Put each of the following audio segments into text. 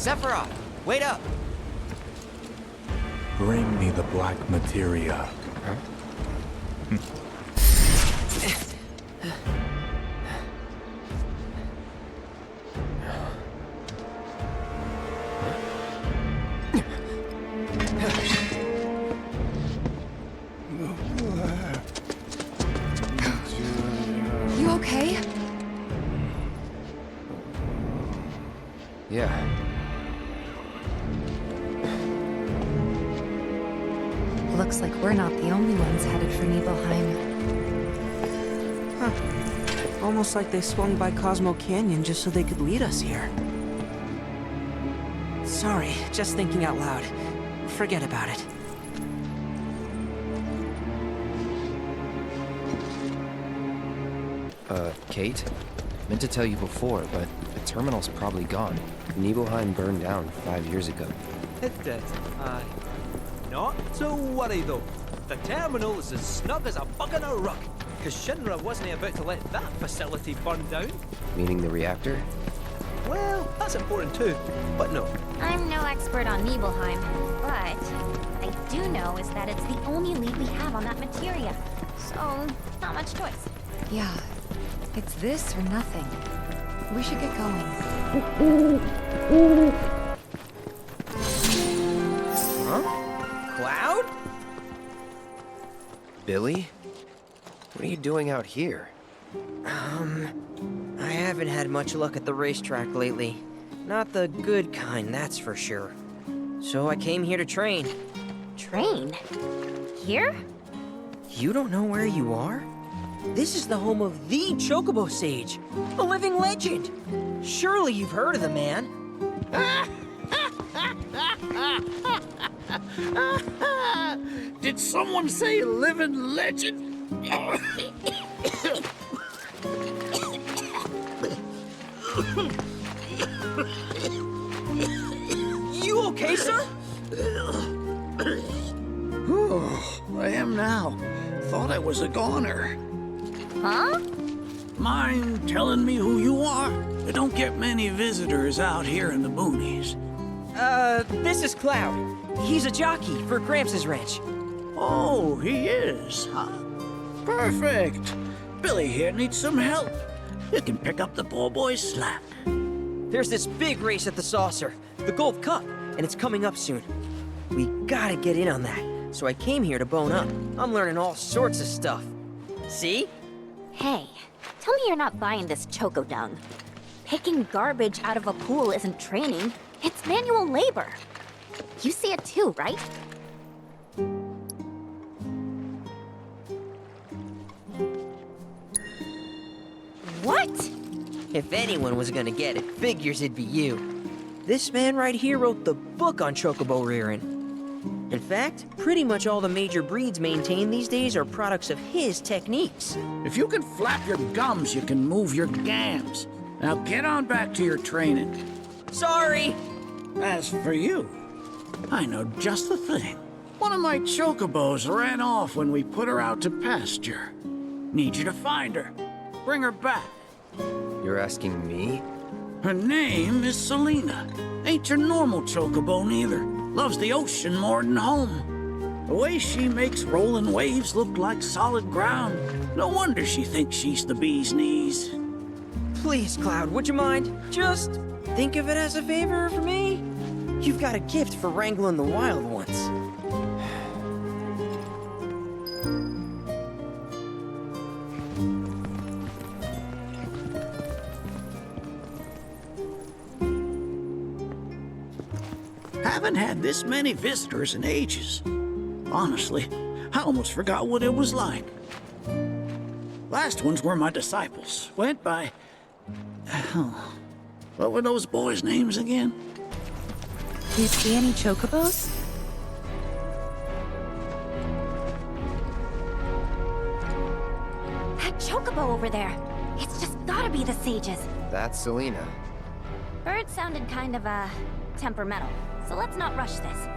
Sephiroth, wait up! Bring me the black materia. Huh? You okay? Yeah. Looks like we're not the only ones headed for Nibelheim. Huh. Almost like they swung by Cosmo Canyon just so they could lead us here. Sorry, just thinking out loud. Forget about it. Cait? Meant to tell you before, but the terminal's probably gone. Nibelheim burned down 5 years ago. It did, aye. Not to worry though. The terminal is as snug as a bug in a rug, because Shinra wasn't about to let that facility burn down. Meaning the reactor? Well, that's important too, but no. I'm no expert on Nibelheim, but I do know is that it's the only lead we have on that materia. So, not much choice. Yeah, it's this or nothing. We should get going. Huh? Cloud? Billy? What are you doing out here? I haven't had much luck at the racetrack lately. Not the good kind, that's for sure. So I came here to train. Train? Here? You don't know where you are? This is the home of the Chocobo Sage, a living legend. Surely you've heard of the man. Did someone say living legend? You okay, sir? I am now. Thought I was a goner. Huh? Mind telling me who you are? We don't get many visitors out here in the boonies. This is Cloud. He's a jockey for Gramps' ranch. Oh, he is, huh? Perfect. Billy here needs some help. You can pick up the poor boy's slack. There's this big race at the Saucer, the Gold Cup, and it's coming up soon. We gotta get in on that, so I came here to bone up. I'm learning all sorts of stuff. See? Hey, tell me you're not buying this choco dung. Picking garbage out of a pool isn't training, it's manual labor. You see it too, right? What? If anyone was gonna get it, figures it'd be you. This man right here wrote the book on chocobo rearing. In fact, pretty much all the major breeds maintained these days are products of his techniques. If you can flap your gums, you can move your gams. Now get on back to your training. Sorry! As for you, I know just the thing. One of my chocobos ran off when we put her out to pasture. Need you to find her. Bring her back. You're asking me? Her name is Selena. Ain't your normal chocobo neither. Loves the ocean more than home. The way she makes rolling waves look like solid ground. No wonder she thinks she's the bee's knees. Please, Cloud, would you mind? Just think of it as a favor for me. You've got a gift for wrangling the wild ones. Haven't had this many visitors in ages. Honestly, I almost forgot what it was like. Last ones were my disciples. Went by... what were those boys' names again? Do you see any chocobos? That chocobo over there. It's just gotta be the sages. That's Selena. Bird sounded kind of, temperamental. So let's not rush this.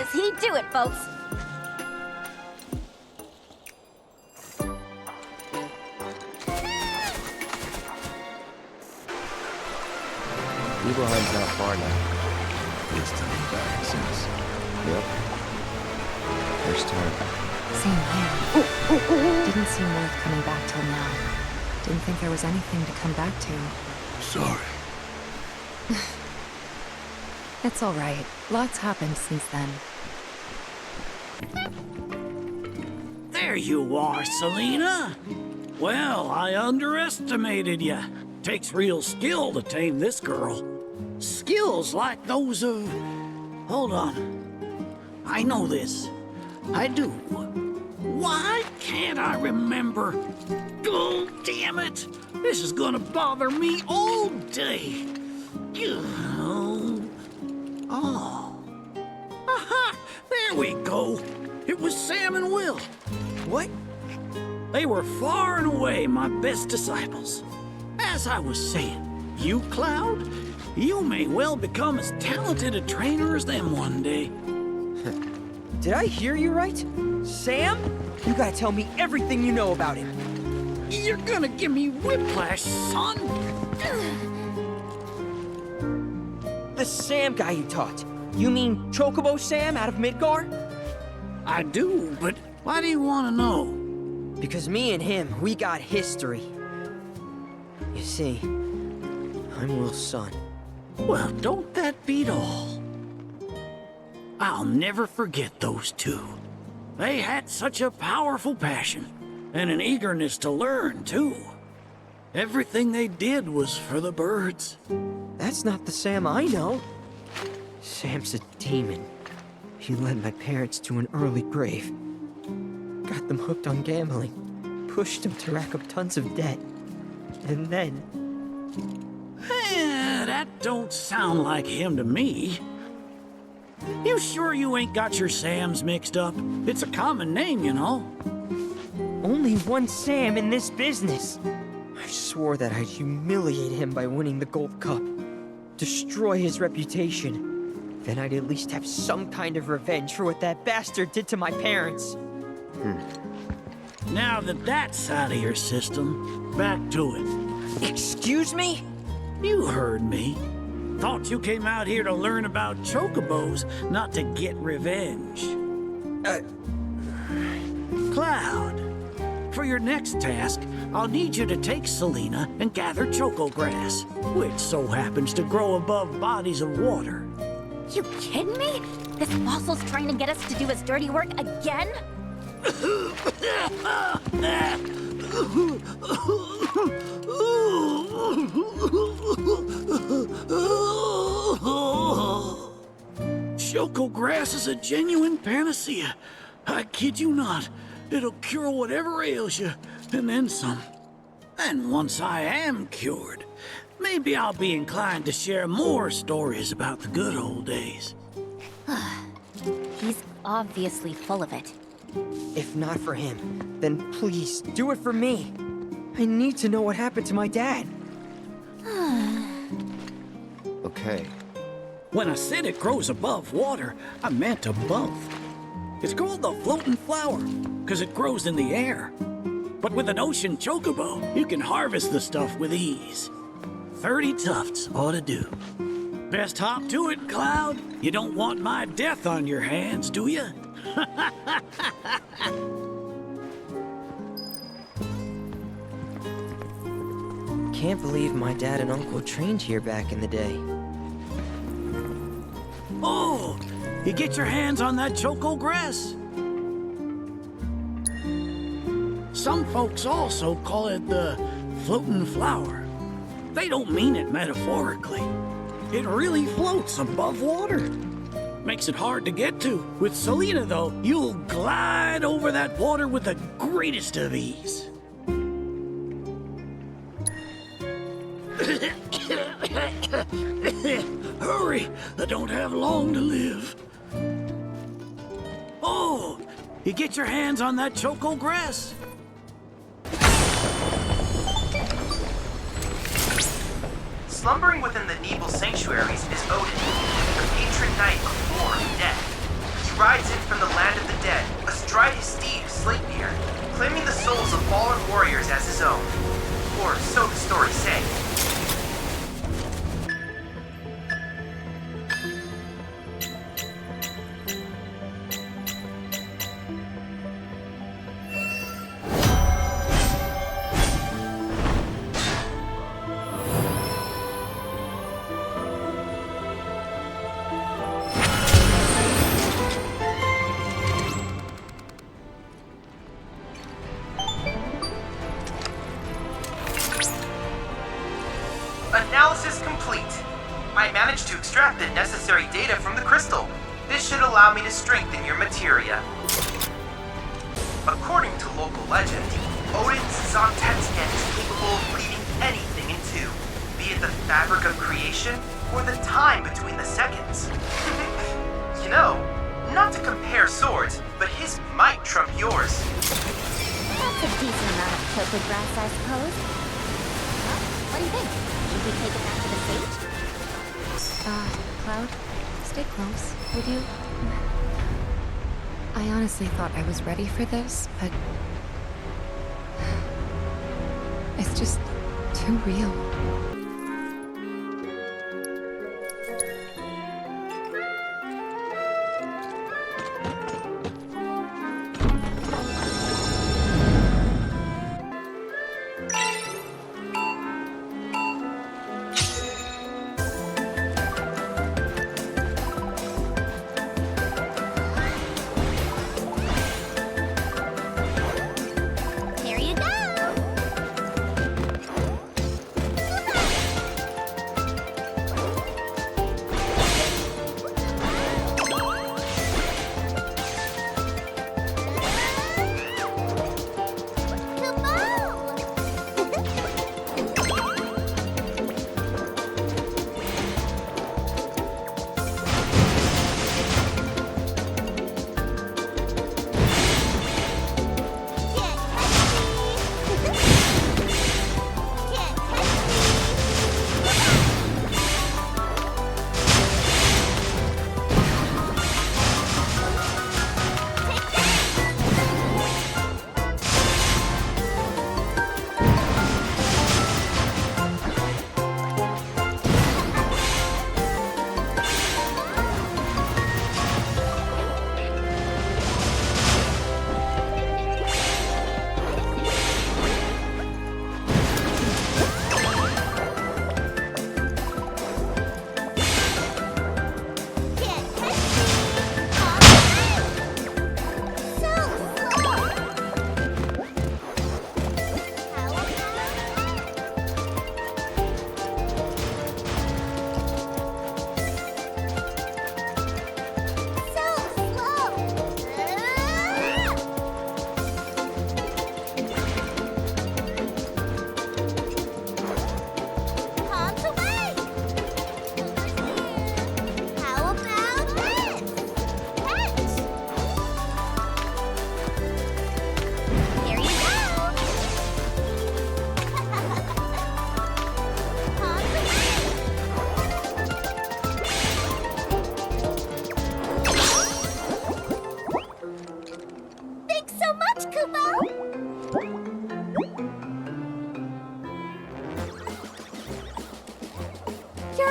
does he do it, folks? Nibelheim's not far now. It's coming back, sis. Yep. First time. Same here. Didn't seem worth coming back till now. Didn't think there was anything to come back to. Sorry. It's all right. Lots happened since then. There you are, Selena. Well, I underestimated you. Takes real skill to tame this girl. Skills like those of... Hold on. I know this. I do. Why can't I remember? Oh, damn it! This is gonna bother me all day. Oh. Aha! There we go. It was Sam and Will. What? They were far and away my best disciples. As I was saying, you, Cloud, you may well become as talented a trainer as them one day. Did I hear you right? Sam? You gotta tell me everything you know about him. You're gonna give me whiplash, son. The Sam guy you taught. You mean Chocobo Sam out of Midgar? I do, but why do you want to know? Because me and him, we got history. You see, I'm Will's son. Well, don't that beat all? I'll never forget those two. They had such a powerful passion, and an eagerness to learn, too. Everything they did was for the birds. That's not the Sam I know. Sam's a demon. He led my parents to an early grave. Got them hooked on gambling. Pushed them to rack up tons of debt. And then... That don't sound like him to me. You sure you ain't got your Sams mixed up? It's a common name, you know. Only one Sam in this business. I swore that I'd humiliate him by winning the Gold Cup. Destroy his reputation. Then I'd at least have some kind of revenge for what that bastard did to my parents. Now that that's out of your system, back to it. Excuse me? You heard me. Thought you came out here to learn about chocobos, not to get revenge. Cloud, for your next task, I'll need you to take Selena and gather choco grass, which so happens to grow above bodies of water. You kidding me? This fossil's trying to get us to do his dirty work again? Choco grass is a genuine panacea. I kid you not. It'll cure whatever ails you, and then some. And once I am cured, maybe I'll be inclined to share more stories about the good old days. He's obviously full of it. If not for him, then please do it for me. I need to know what happened to my dad. Okay. When I said it grows above water, I meant above. It's called the floating flower, because it grows in the air. But with an ocean chocobo, you can harvest the stuff with ease. 30 tufts ought to do. Best hop to it, Cloud. You don't want my death on your hands, do you? Can't believe my dad and uncle trained here back in the day. Oh, you get your hands on that choco grass? Some folks also call it the floating flower. They don't mean it metaphorically. It really floats above water. Makes it hard to get to. With Selena, though, you'll glide over that water with the greatest of ease. Hurry, I don't have long to live. Oh, you get your hands on that choco grass? Slumbering within the Nibel sanctuaries is Odin, the patron knight of war and death. He rides in from the land of the dead, astride his steed Sleipnir, claiming the souls of fallen warriors as his own. Or so the stories say. Analysis complete. I managed to extract the necessary data from the crystal. This should allow me to strengthen your materia. According to local legend, Odin's Zantetsuken is capable of bleeding anything in two, be it the fabric of creation or the time between the seconds. You know, not to compare swords, but his might trump yours. That's a decent amount of choco grass, I suppose. Well, what do you think? Should we take it back to the stage? Cloud, stay close, would you? I honestly thought I was ready for this, but it's just too real. Here you go!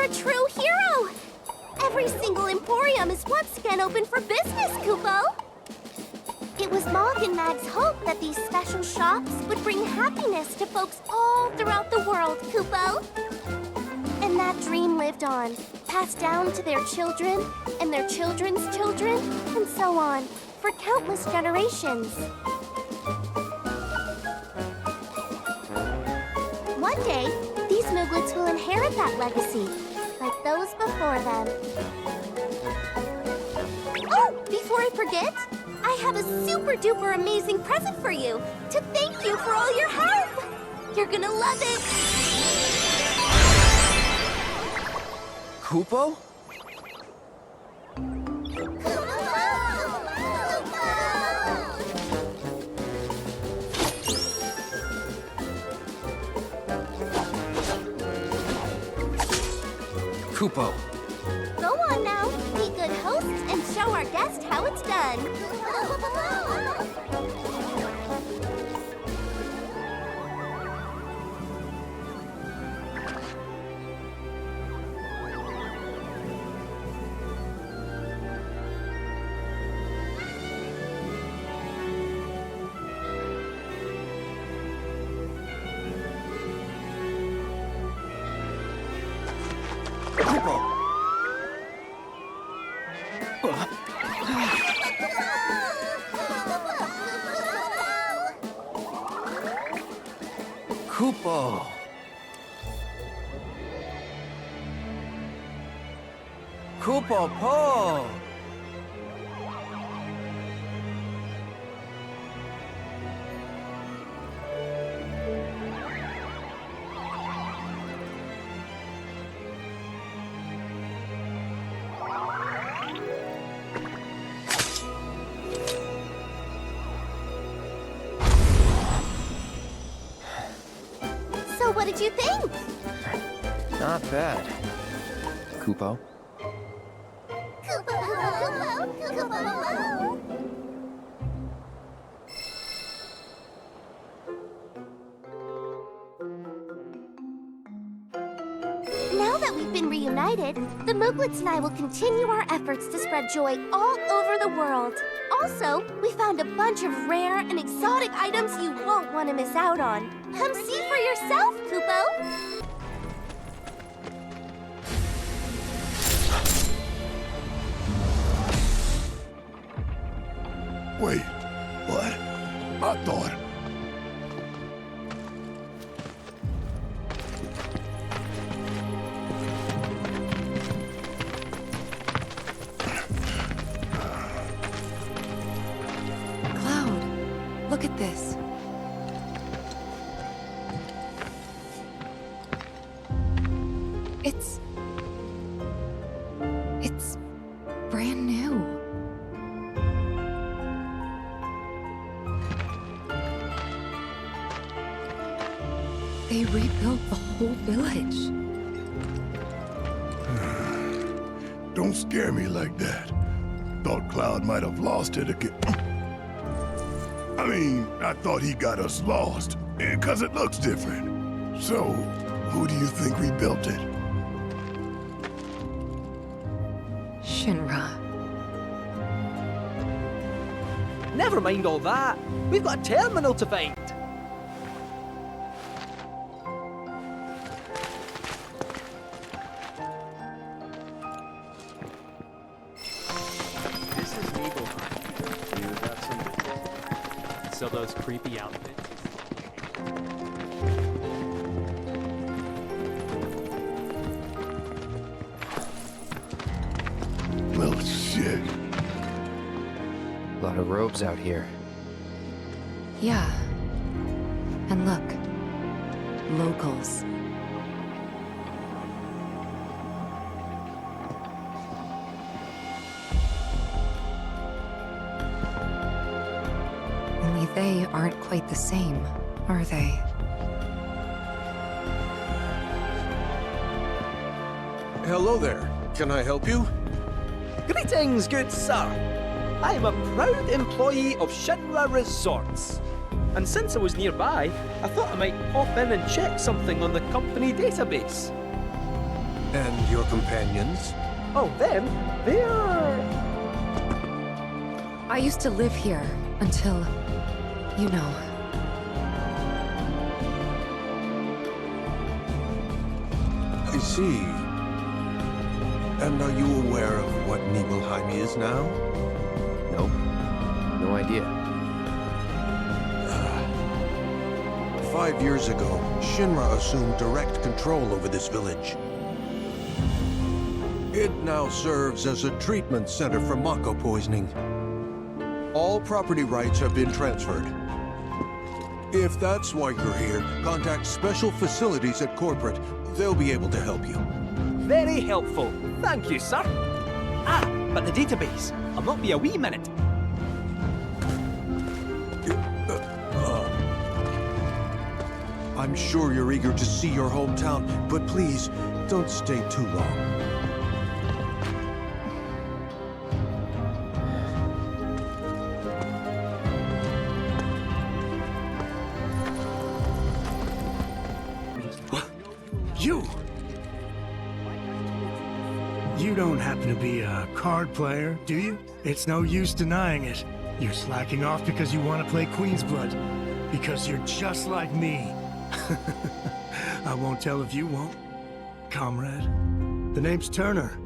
a true hero! Every single emporium is once again open for business, Kupo! It was Mog and Mag's hope that these special shops would bring happiness to folks all throughout the world, Kupo! And that dream lived on, passed down to their children, and their children's children, and so on, for countless generations. One day, these Mooglets will inherit that legacy, like those before them. Oh, before I forget, I have a super-duper amazing present for you to thank you for all your help! You're gonna love it! Kupo? Kupo. Go on now, be good hosts and show show our guest how it's done. Kupo! Kupo po! So what did you think? Not bad. Kupo? Now that we've been reunited, the Mooglets and I will continue our efforts to spread joy all over the world. Also, we found a bunch of rare and exotic items you won't want to miss out on. Come see for yourself, Kupo! Wait, what? I thought... Cloud, look at this. It's brand new. They rebuilt the whole village. Don't scare me like that. Thought Cloud might have lost it again. I mean, I thought he got us lost, and 'cause it looks different. So, who do you think rebuilt it? Shinra. Never mind all that. We've got a terminal to find. This is Nibelheim. You got some... So those creepy outfits. Well, shit. A lot of robes out here. Yeah. And look. Locals. Only they aren't quite the same, are they? Hello there. Can I help you? Greetings, good sir. I am a proud employee of Shinra Resorts. And since I was nearby, I thought I might pop in and check something on the company database. And your companions? Oh, them? They're... I used to live here until, you know. I see. And are you aware of what Nibelheim is now? Nope. No idea. 5 years ago, Shinra assumed direct control over this village. It now serves as a treatment center for Mako poisoning. All property rights have been transferred. If that's why you're here, contact Special Facilities at Corporate. They'll be able to help you. Very helpful. Thank you, sir. Ah, but the database. I'll not be a wee minute. I'm sure you're eager to see your hometown, but please, don't stay too long. You! You don't happen to be a card player, do you? It's no use denying it. You're slacking off because you want to play Queen's Blood. Because you're just like me. I won't tell if you won't, comrade. The name's Turner,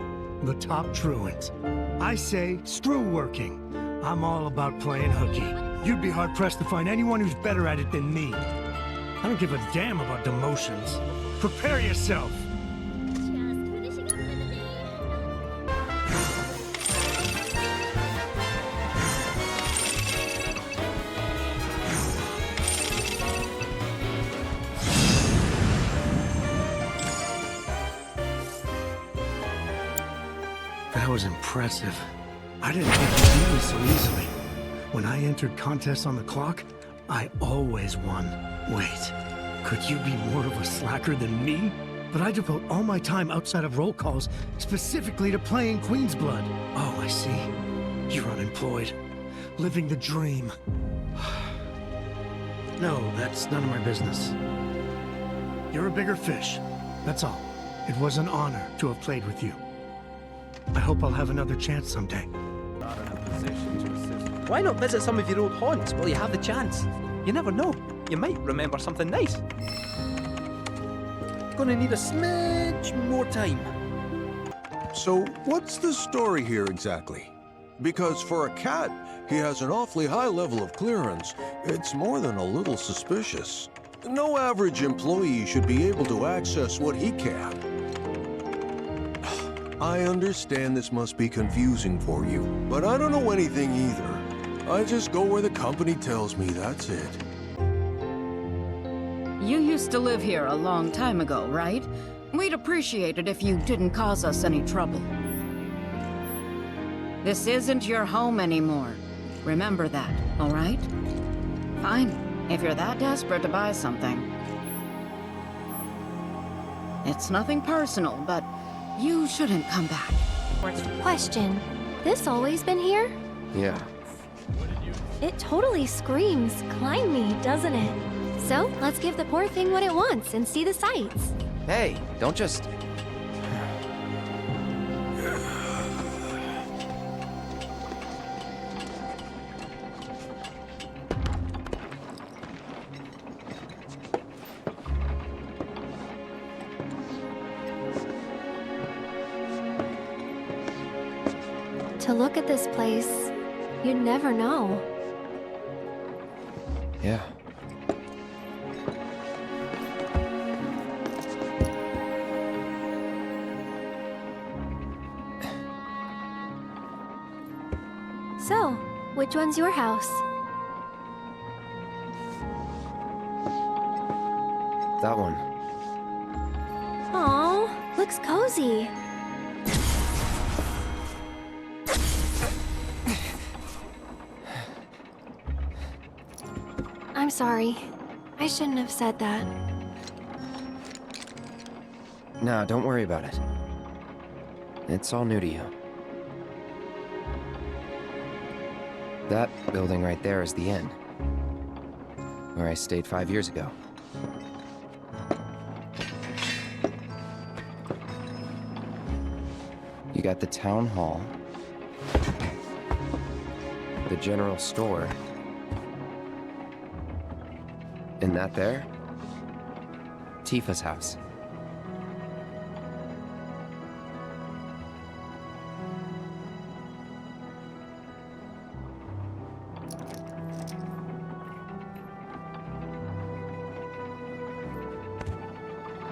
the top truant. I say, screw working. I'm all about playing hooky. You'd be hard-pressed to find anyone who's better at it than me. I don't give a damn about demotions. Prepare yourself! That was impressive. I didn't think you'd beat me so easily. When I entered contests on the clock, I always won. Wait, could you be more of a slacker than me? But I devote all my time outside of roll calls specifically to playing Queen's Blood. Oh, I see. You're unemployed. Living the dream. No, that's none of my business. You're a bigger fish. That's all. It was an honor to have played with you. I hope I'll have another chance someday. Not in a position to assist. Why not visit some of your old haunts while you have the chance? You never know. You might remember something nice. Gonna need a smidge more time. So, what's the story here exactly? Because for a cat, he has an awfully high level of clearance. It's more than a little suspicious. No average employee should be able to access what he can. I understand this must be confusing for you, but I don't know anything either. I just go where the company tells me, that's it. You used to live here a long time ago, right? We'd appreciate it if you didn't cause us any trouble. This isn't your home anymore. Remember that, all right? Fine, if you're that desperate to buy something. It's nothing personal, but you shouldn't come back. Question. This always been here? Yeah. It totally screams climb me, doesn't it? So, let's give the poor thing what it wants and see the sights. Hey, don't just... To look at this place, you'd never know. Yeah. So, which one's your house? That one. Aw, looks cozy. I'm sorry. I shouldn't have said that. No, don't worry about it. It's all new to you. That building right there is the inn, where I stayed 5 years ago. You got the town hall, the general store, and that there, Tifa's house.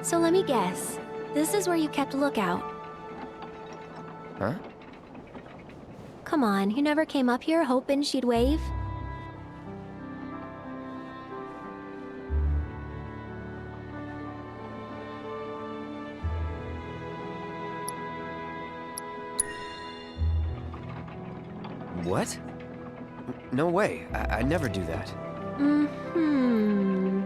So let me guess. This is where you kept lookout. Huh? Come on, you never came up here hoping she'd wave? What? No way. I'd never do that. Mm-hmm.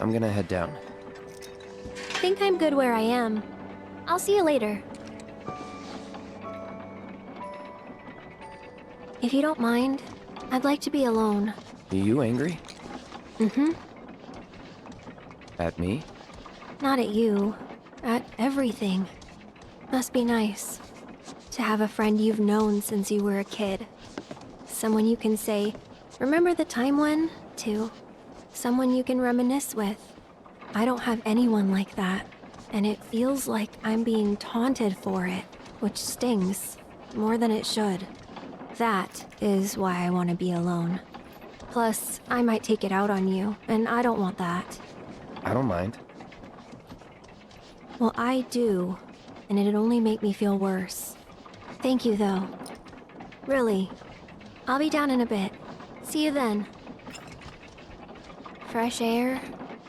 I'm gonna head down. Think I'm good where I am. I'll see you later. If you don't mind, I'd like to be alone. Are you angry? Mm-hmm. At me? Not at you. At everything. Must be nice. To have a friend you've known since you were a kid. Someone you can say, "Remember the time when?" to. Someone you can reminisce with. I don't have anyone like that. And it feels like I'm being taunted for it, which stings. More than it should. That is why I want to be alone. Plus, I might take it out on you, and I don't want that. I don't mind. Well, I do, and it'd only make me feel worse. Thank you, though. Really. I'll be down in a bit. See you then. Fresh air,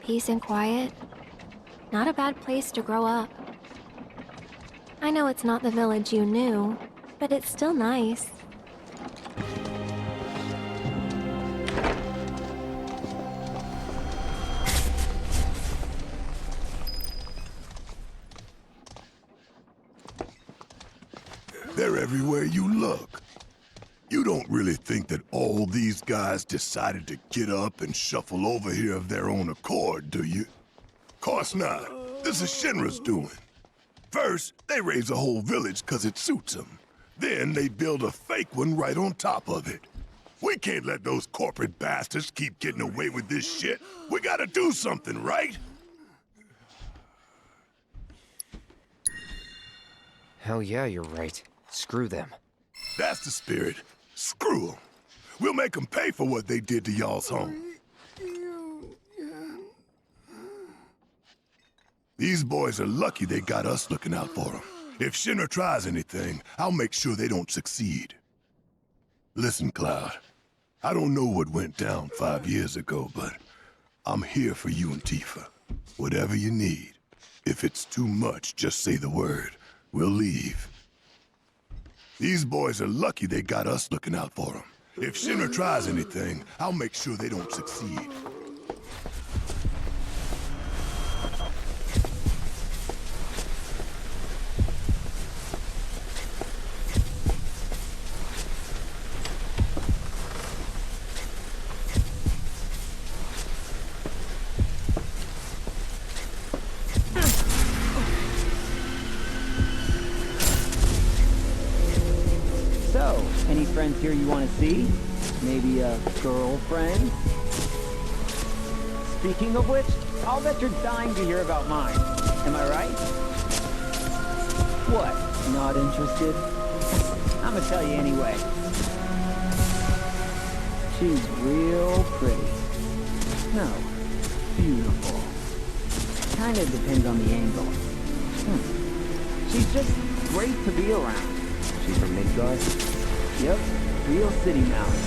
peace and quiet. Not a bad place to grow up. I know it's not the village you knew, but it's still nice. They're everywhere you look. You don't really think that all these guys decided to get up and shuffle over here of their own accord, do you? Course not. This is Shinra's doing. First, they raise a whole village 'cause it suits them. Then they build a fake one right on top of it. We can't let those corporate bastards keep getting away with this shit. We gotta do something, right? Hell yeah, you're right. Screw them. That's the spirit. Screw them. We'll make them pay for what they did to y'all's home. These boys are lucky they got us looking out for them. If Shinra tries anything, I'll make sure they don't succeed. Listen, Cloud. I don't know what went down 5 years ago, but I'm here for you and Tifa. Whatever you need. If it's too much, just say the word. We'll leave. These boys are lucky they got us looking out for them. If Shinra tries anything, I'll make sure they don't succeed. So, any friends here you want to see? Maybe a girlfriend? Speaking of which, I'll bet you're dying to hear about mine. Am I right? What? Not interested? I'm gonna tell you anyway. She's real pretty. No, beautiful. Kinda depends on the angle. She's just great to be around. She's from Midgard? Yep, real city mouse.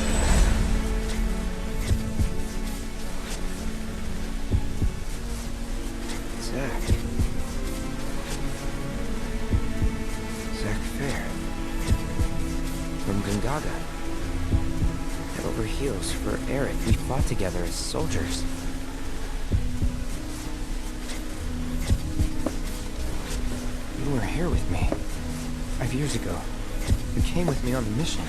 Zack Fair. From Gungaga. Head over heels for Aerith. We fought together as soldiers. You were here with me 5 years ago. You came with me on the mission.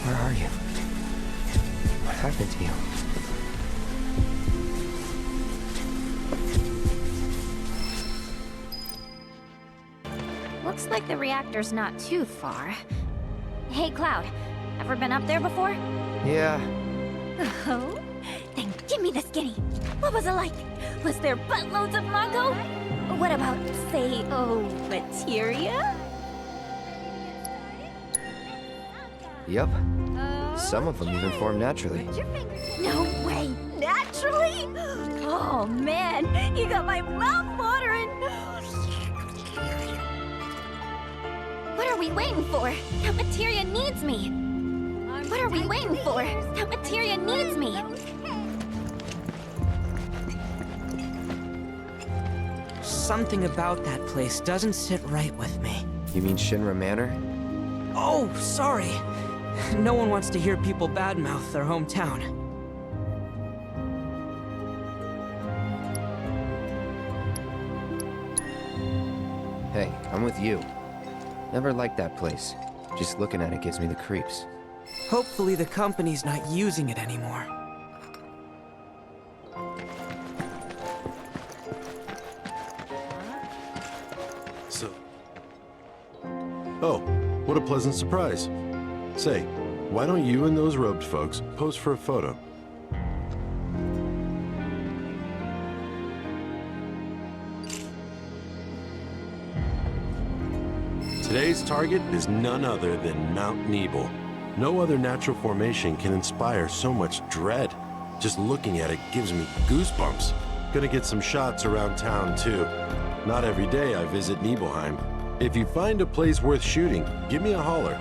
Where are you? What happened to you? Looks like the reactor's not too far. Hey, Cloud, ever been up there before? Yeah. Oh? Then give me the skinny. What was it like? Was there buttloads of Mako? What about, say, materia? Yup. Some of them even form naturally. No way! Naturally? Oh man, you got my mouth watering! What are we waiting for? That materia needs me! What are we waiting for? That materia needs me! Something about that place doesn't sit right with me. You mean Shinra Manor? Oh, sorry. No one wants to hear people badmouth their hometown. Hey, I'm with you. Never liked that place. Just looking at it gives me the creeps. Hopefully the company's not using it anymore. So... Oh, what a pleasant surprise. Say, why don't you and those robed folks pose for a photo? Today's target is none other than Mount Nibel. No other natural formation can inspire so much dread. Just looking at it gives me goosebumps. Gonna get some shots around town too. Not every day I visit Nibelheim. If you find a place worth shooting, give me a holler.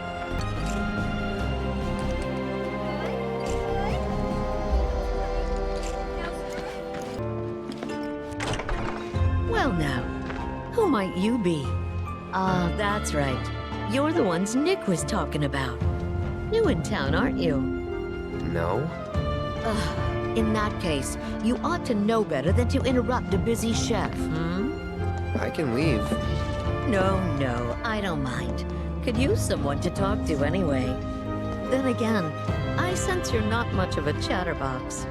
Well now, who might you be? Ah, that's right. You're the ones Nick was talking about. New in town, aren't you? No? In that case, you ought to know better than to interrupt a busy chef, I can leave. No, I don't mind. Could use someone to talk to anyway. Then again, I sense you're not much of a chatterbox.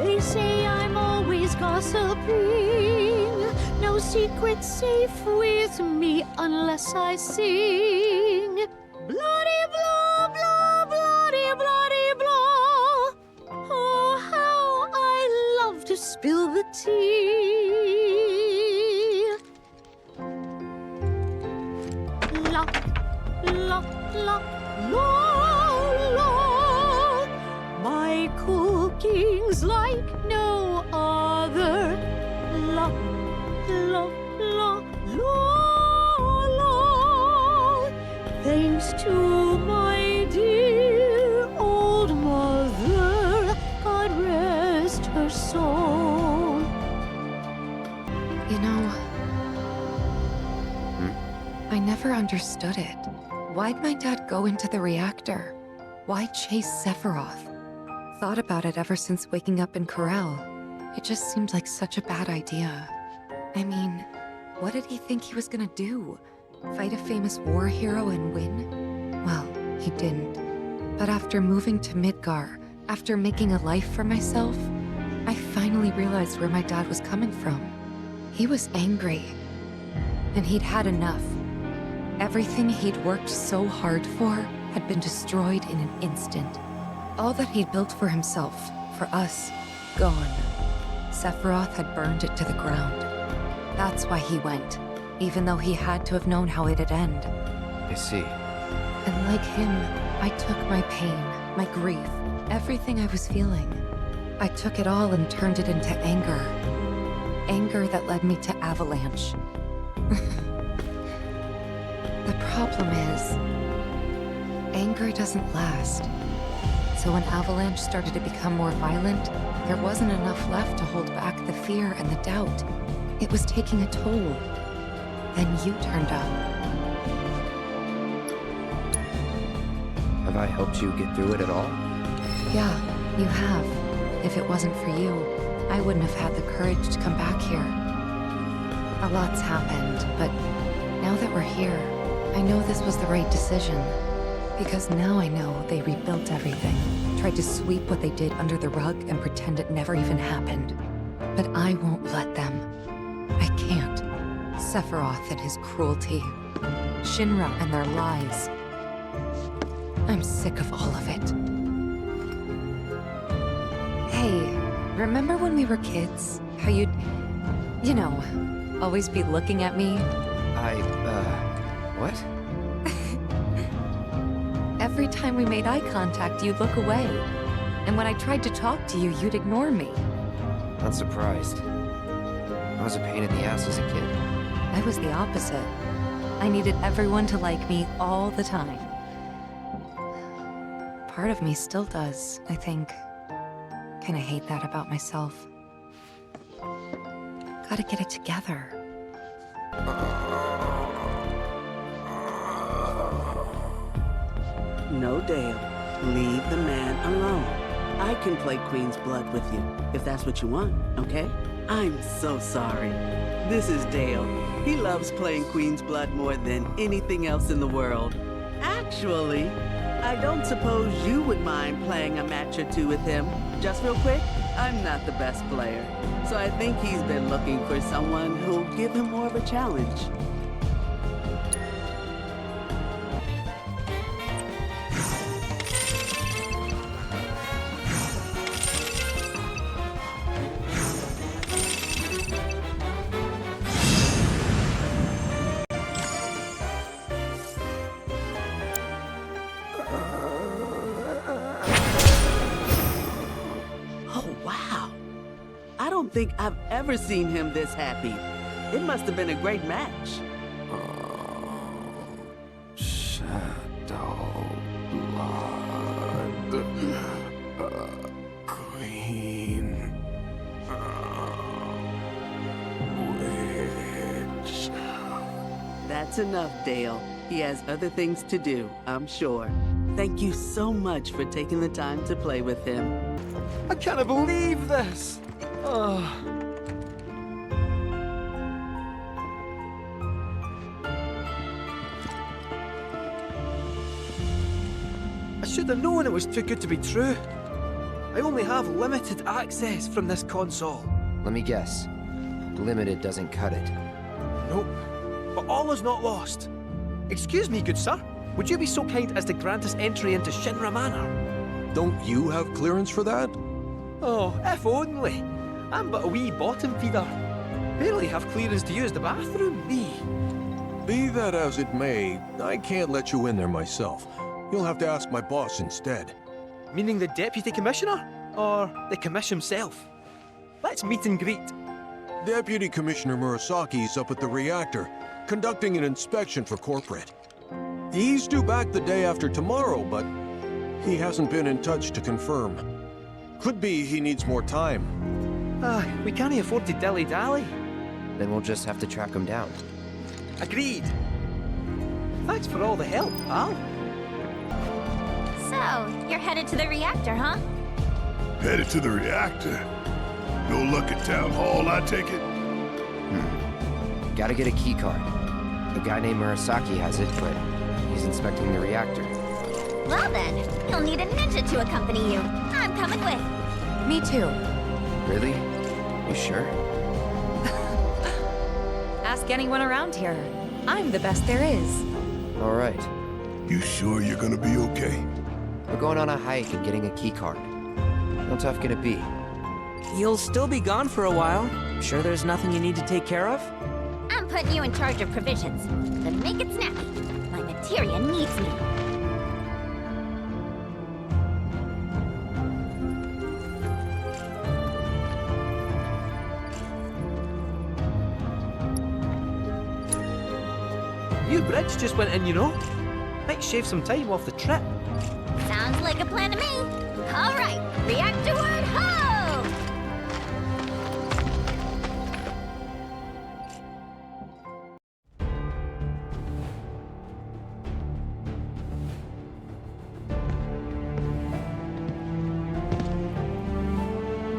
They say I'm always gossiping. No secret's safe with me unless I sing. Bloody blah, blah, bloody, bloody blah. Oh, how I love to spill the tea. La, la, la, la, la. My cooking's like no other. La, la, la, la, la. Thanks to my dear old mother, God rest her soul. You know, I never understood it. Why'd my dad go into the reactor? Why chase Sephiroth? Thought about it ever since waking up in Corral. It just seemed like such a bad idea. I mean, what did he think he was gonna do? Fight a famous war hero and win? Well, he didn't. But after moving to Midgar, after making a life for myself, I finally realized where my dad was coming from. He was angry. And he'd had enough. Everything he'd worked so hard for had been destroyed in an instant. All that he'd built for himself, for us, gone. Sephiroth had burned it to the ground. That's why he went, even though he had to have known how it'd end. I see. And like him, I took my pain, my grief, everything I was feeling. I took it all and turned it into anger. Anger that led me to Avalanche. The problem is, anger doesn't last. So when Avalanche started to become more violent, there wasn't enough left to hold back the fear and the doubt. It was taking a toll. Then you turned up. Have I helped you get through it at all? Yeah, you have. If it wasn't for you, I wouldn't have had the courage to come back here. A lot's happened, but now that we're here, I know this was the right decision. Because now I know they rebuilt everything, tried to sweep what they did under the rug and pretend it never even happened. But I won't let them. I can't. Sephiroth and his cruelty. Shinra and their lies. I'm sick of all of it. Hey, remember when we were kids? How you'd, you know, always be looking at me? What? Every time we made eye contact, you'd look away. And when I tried to talk to you, you'd ignore me. Not surprised. I was a pain in the ass as a kid. I was the opposite. I needed everyone to like me all the time. Part of me still does, I think. Kinda hate that about myself. Gotta get it together. No, Dale. Leave the man alone. I can play Queen's Blood with you, if that's what you want, okay? I'm so sorry. This is Dale. He loves playing Queen's Blood more than anything else in the world. Actually, I don't suppose you would mind playing a match or two with him. Just real quick, I'm not the best player, so I think he's been looking for someone who'll give him more of a challenge. I don't think I've ever seen him this happy. It must have been a great match. Shadow blood. Queen. Witch. That's enough, Dale. He has other things to do, I'm sure. Thank you so much for taking the time to play with him. I can't believe this! Oh. I should have known it was too good to be true. I only have limited access from this console. Let me guess. Limited doesn't cut it. Nope. But all is not lost. Excuse me, good sir. Would you be so kind as to grant us entry into Shinra Manor? Don't you have clearance for that? Oh, if only. I'm but a wee bottom feeder. Barely have clearance to use the bathroom, me. Be that as it may, I can't let you in there myself. You'll have to ask my boss instead. Meaning the Deputy Commissioner? Or the Commission himself? Let's meet and greet. Deputy Commissioner Murasaki's up at the reactor, conducting an inspection for corporate. He's due back the day after tomorrow, but he hasn't been in touch to confirm. Could be he needs more time. We can't afford to dilly-dally. Then we'll just have to track him down. Agreed. Thanks for all the help, pal. So, you're headed to the reactor, huh? Headed to the reactor? No luck at Town Hall, I take it? Gotta get a key card. A guy named Murasaki has it, but he's inspecting the reactor. Well then, you'll need a ninja to accompany you. I'm coming with. Me too. Really? You sure? Ask anyone around here. I'm the best there is. All right. You sure you're gonna be okay? We're going on a hike and getting a key card. How tough can it be? You'll still be gone for a while. Sure there's nothing you need to take care of? I'm putting you in charge of provisions. Then make it snappy. My materia needs me. New bridge just went in, you know. Might shave some time off the trip. Sounds like a plan to me. All right, reactorward ho!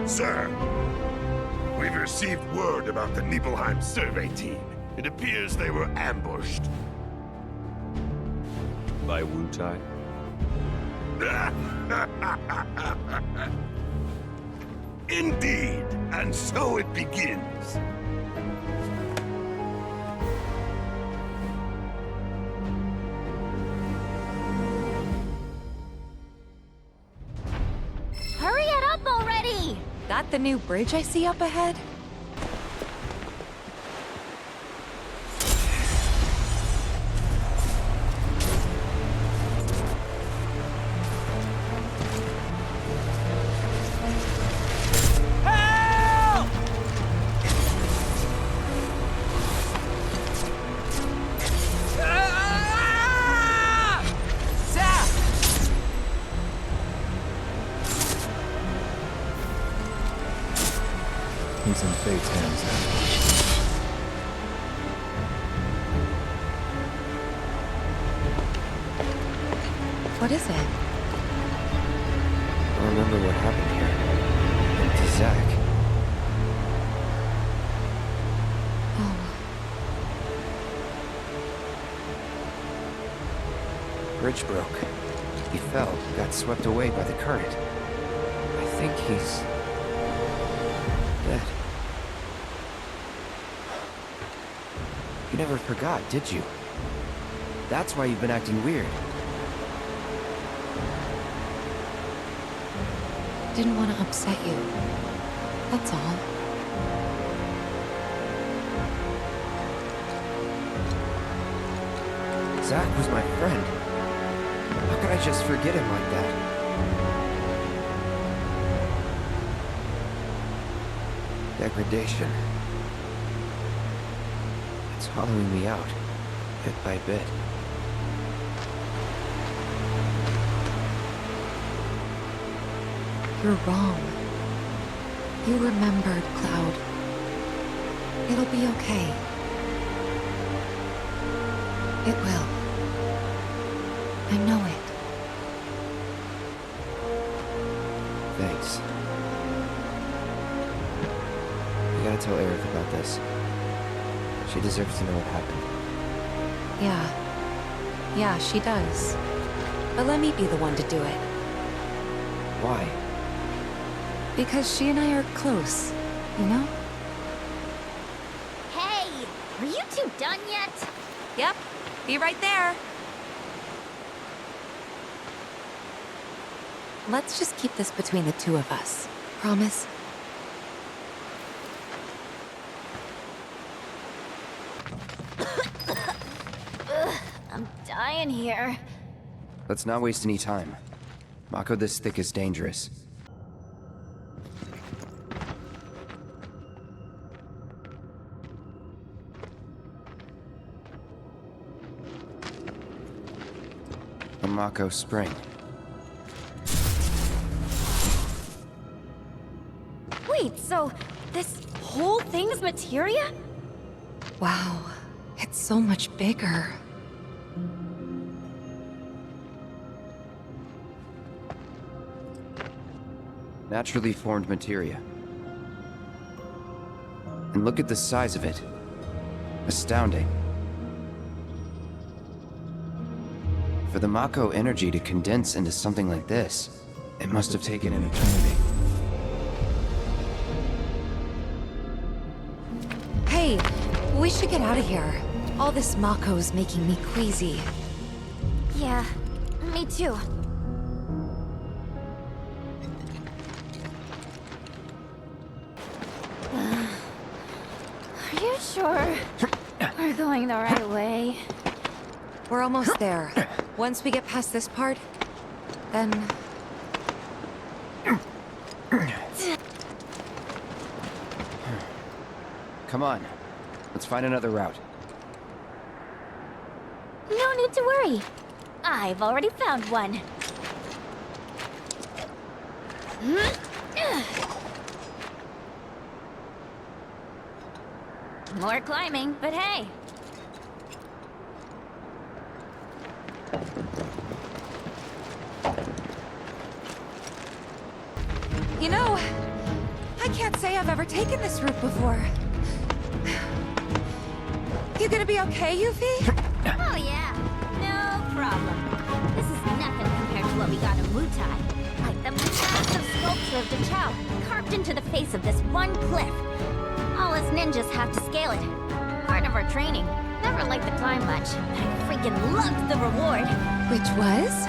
Sir, we've received word about the Nibelheim survey team. It appears they were ambushed. By Wutai? Indeed, and so it begins. Hurry it up already! That the new bridge I see up ahead? He's in Fate's hands now. What is it? I remember what happened here. To Zack. Oh. Bridge broke. He fell, got swept away by the current. I think he's... dead. You never forgot, did you? That's why you've been acting weird. Didn't want to upset you. That's all. Zack was my friend. How could I just forget him like that? Degradation. It's hollowing me out, bit by bit. You're wrong. You remembered, Cloud. It'll be okay. It will. I know it. Thanks. You gotta tell Aerith about this. She deserves to know what happened. Yeah, she does. But let me be the one to do it. Why? Because she and I are close, you know? Hey, are you two done yet? Yep, be right there. Let's just keep this between the two of us. Promise? Ugh, I'm dying here. Let's not waste any time. Mako this thick is dangerous. A Mako spring. Wait, so this whole thing's materia? Wow, it's so much bigger. Naturally formed materia. And look at the size of it. Astounding. For the Mako energy to condense into something like this, it must have taken an eternity. Hey, we should get out of here. All this Mako's making me queasy. Yeah, me too. Are you sure we're going the right way? We're almost there. Once we get past this part, then... Come on, let's find another route. No need to worry. I've already found one. More climbing, but hey. You know, I can't say I've ever taken this route before. You gonna be okay, Yuffie? Oh yeah, no problem. This is nothing compared to what we got in Wutai. Like the massive sculpture of Dachau carved into the face of this one cliff. All us ninjas have to scale it. Part of our training. Never liked the climb much, but I freaking loved the reward. Which was?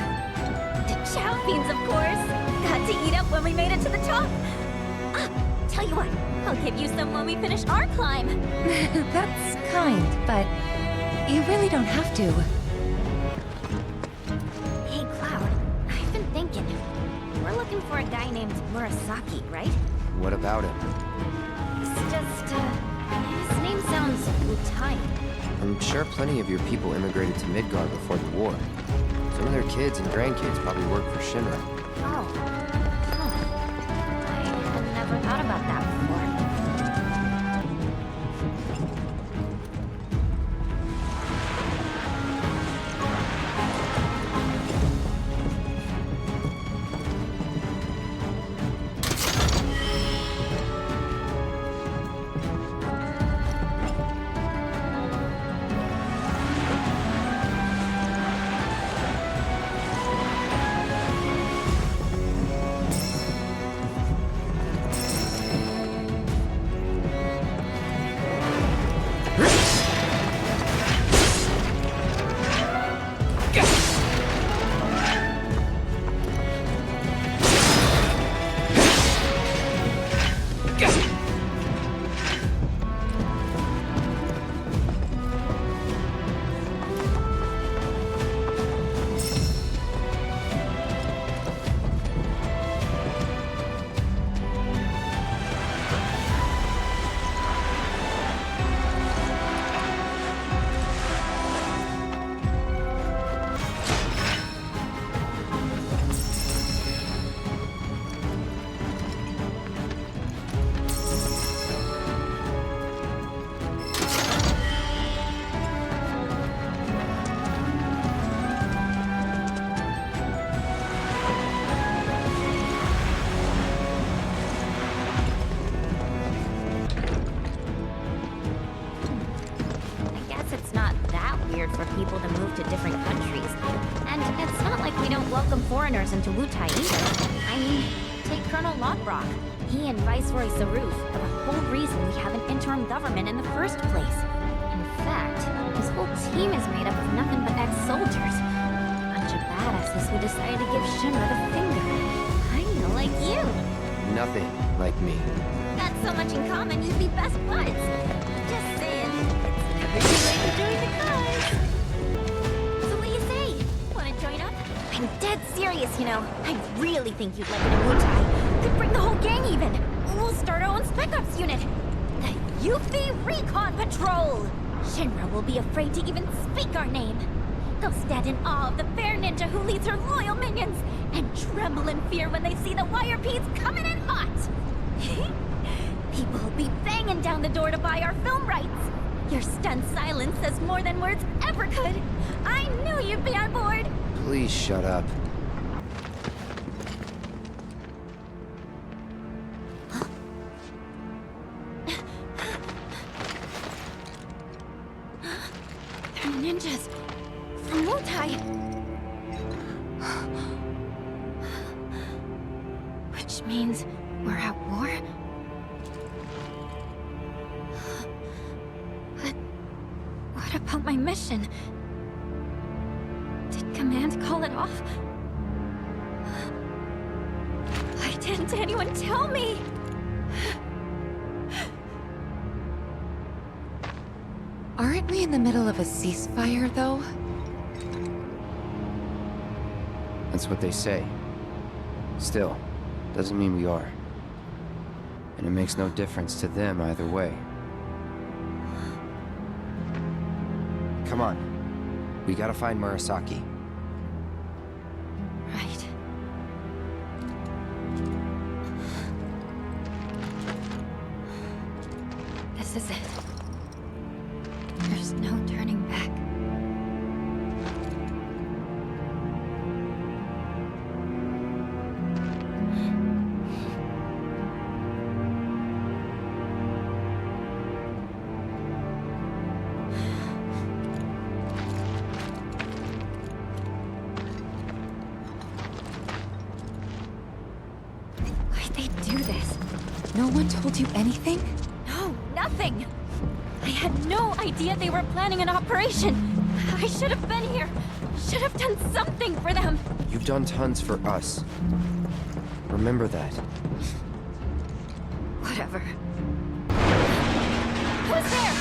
Dachau beans, of course. Got to eat up when we made it to the top. Ah, tell you what, I'll give you some when we finish our climb. That's kind, but you really don't have to. Hey, Cloud, I've been thinking. We're looking for a guy named Murasaki, right? What about him? It's just, his name sounds Italian. I'm sure plenty of your people immigrated to Midgard before the war. Some of their kids and grandkids probably work for Shinra. Oh. Huh. I had never thought about that before. welcome foreigners into Wutai either. I mean, take Colonel Lockbrock. He and Viceroy Saruf are the whole reason we have an interim government in the first place. In fact, his whole team is made up of nothing but ex-soldiers. Bunch of badasses who decided to give Shinra the finger. Kinda like you. Nothing like me. Got so much in common, you'd be best buds. Just saying. It's never too late to join the cause. So what do you say? Wanna join up? I'm dead serious, you know. I really think you'd like it in Wutai. Could bring the whole gang even. We'll start our own Spec Ops unit. The Yuffie Recon Patrol! Shinra will be afraid to even speak our name. They'll stand in awe of the fair ninja who leads her loyal minions, and tremble in fear when they see the wire peas coming in hot. People will be banging down the door to buy our film rights. Your stunned silence says more than words ever could. I knew you'd be on board. Please shut up. They're ninjas from Wutai. Which means we're at war? But what about my mission? Did Command call it off? Why didn't anyone tell me? Aren't we in the middle of a ceasefire, though? That's what they say. Still, doesn't mean we are. And it makes no difference to them either way. Come on. We gotta find Murasaki. Right. This is it. There's no turning back. Why'd they do this? No one told you anything? No, nothing! I had no idea they were planning an operation. I should have been here. Should have done something for them. You've done tons for us. Remember that. Whatever. Who's there?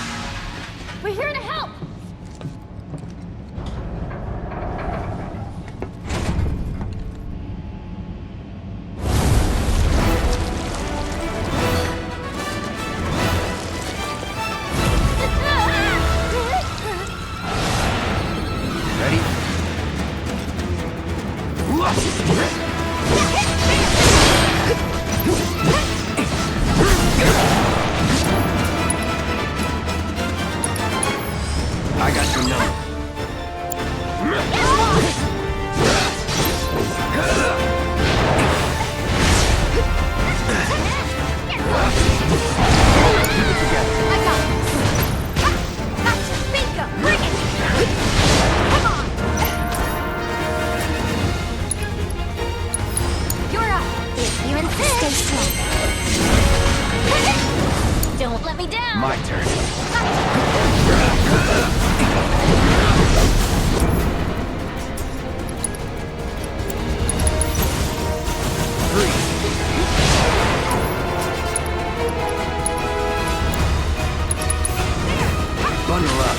We're here to help! I got your number. Keep it together. I got this. Gotcha. Bingo. Bring it. Come on. You're up. If you insist. Stay strong. Don't let me down. My turn. Bundle up.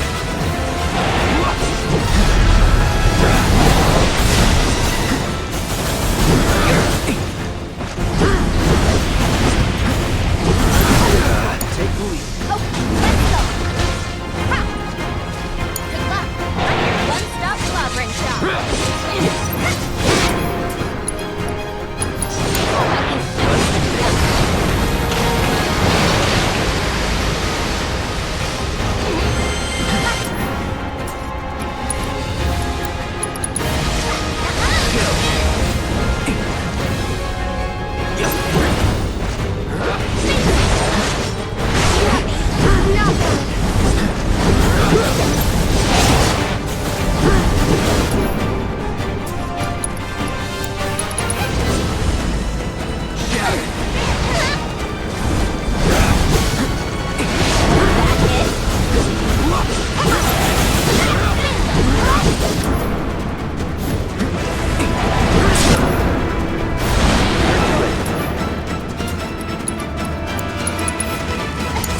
Take the lead. Oh, let's go. Ha. Good luck.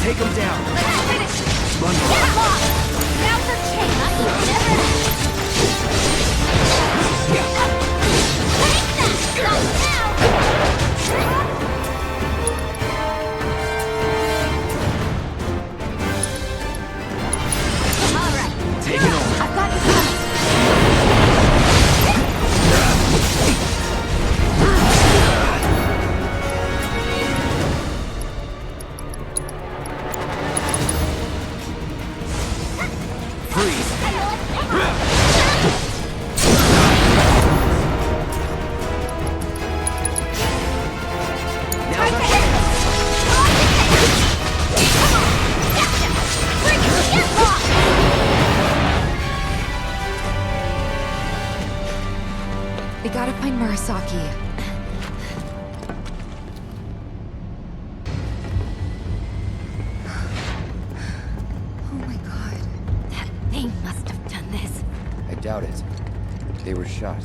Take him down. Let's finish it. Get lost. Now for Chase. Take that. Stop now. All right. Take it on. I've got you covered. We gotta find Murasaki. Oh my god. That thing must have done this. I doubt it. They were shot.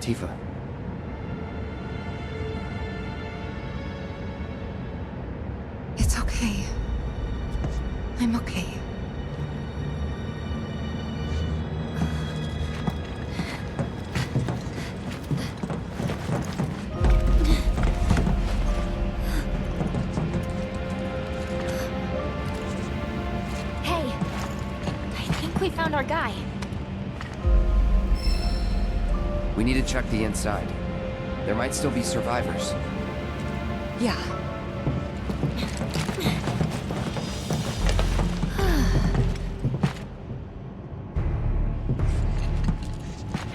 Tifa. It's okay. I'm okay. Hey, I think we found our guy. We need to check the inside. There might still be survivors. Yeah.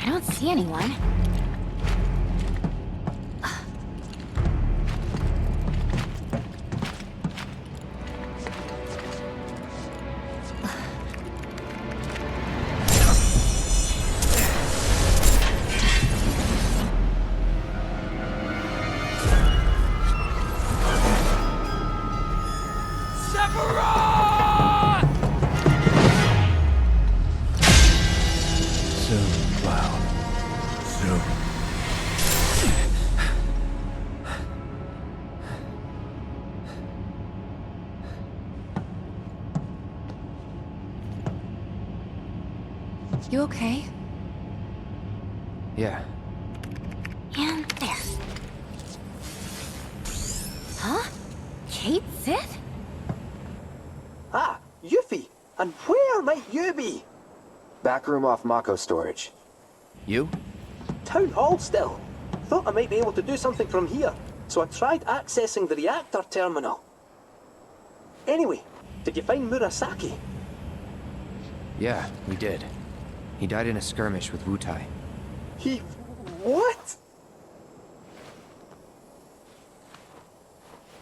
I don't see anyone. You okay? Yeah. And there. Huh? Cait Sith? Ah, Yuffie! And where might you be? Back room off Mako storage. You? Town hall still. Thought I might be able to do something from here, so I tried accessing the reactor terminal. Anyway, did you find Murasaki? Yeah, we did. He died in a skirmish with Wutai. He... what?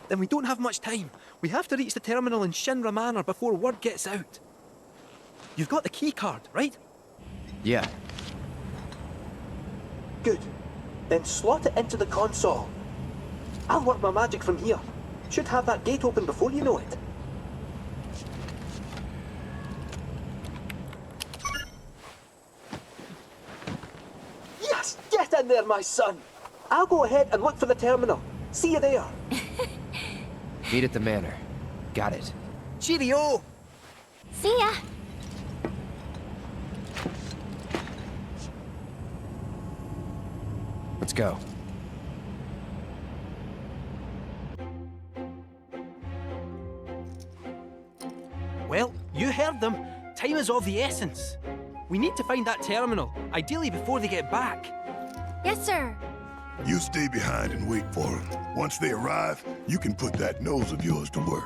Then we don't have much time. We have to reach the terminal in Shinra Manor before word gets out. You've got the key card, right? Yeah. Good. Then slot it into the console. I'll work my magic from here. Should have that gate open before you know it. Yes! Get in there, my son! I'll go ahead and look for the terminal. See you there. Meet at the manor. Got it. Cheerio! See ya! Let's go. Well, you heard them. Time is of the essence. We need to find that terminal, ideally before they get back. Yes, sir. You stay behind and wait for them. Once they arrive, you can put that nose of yours to work.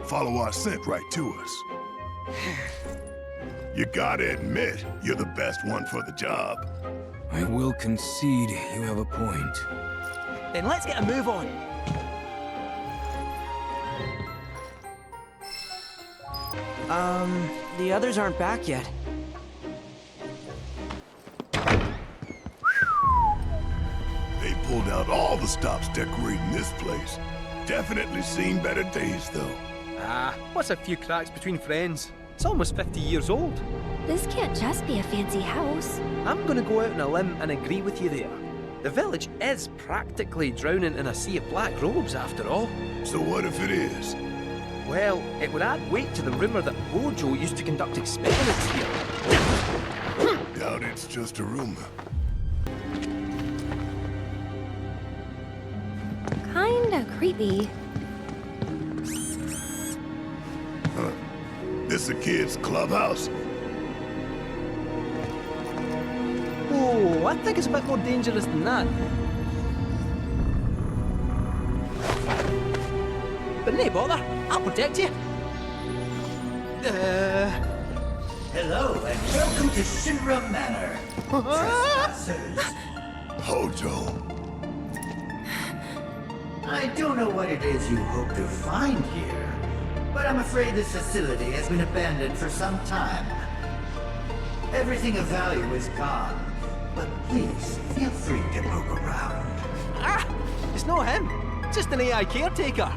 follow our scent right to us. You gotta admit, you're the best one for the job. I will concede you have a point. Then let's get a move on. The others aren't back yet. They pulled out all the stops decorating this place. Definitely seen better days, though. Ah, what's a few cracks between friends? It's almost 50 years old. This can't just be a fancy house. I'm gonna go out on a limb and agree with you there. The village is practically drowning in a sea of black robes, after all. So what if it is? Well, it would add weight to the rumour that Hojo used to conduct experiments here. Doubt it's just a rumor. Kinda creepy. Huh. This a kid's clubhouse? Oh, I think it's a bit more dangerous than that. But no bother, I'll protect you. Hello and welcome to Shinra Manor, trespassers. Hojo. I don't know what it is you hope to find here, but I'm afraid this facility has been abandoned for some time. Everything of value is gone, but please feel free to poke around. Ah! It's not him, just an AI caretaker.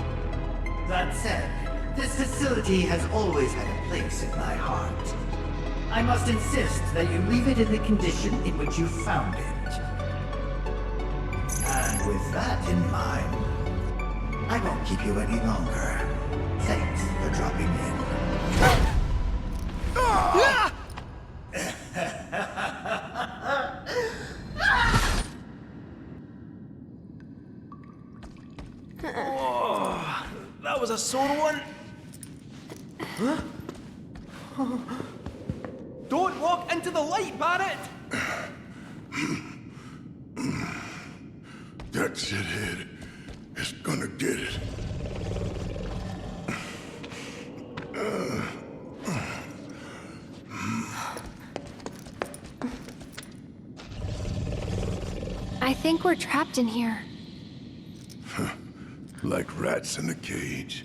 That said, this facility has always had a place in my heart. I must insist that you leave it in the condition in which you found it. And with that in mind, I won't keep you any longer. Thanks for dropping in. Oh, that was a sore one. Huh? Don't walk into the light, Barret! That shithead is gonna get it. I think we're trapped in here. Like rats in a cage.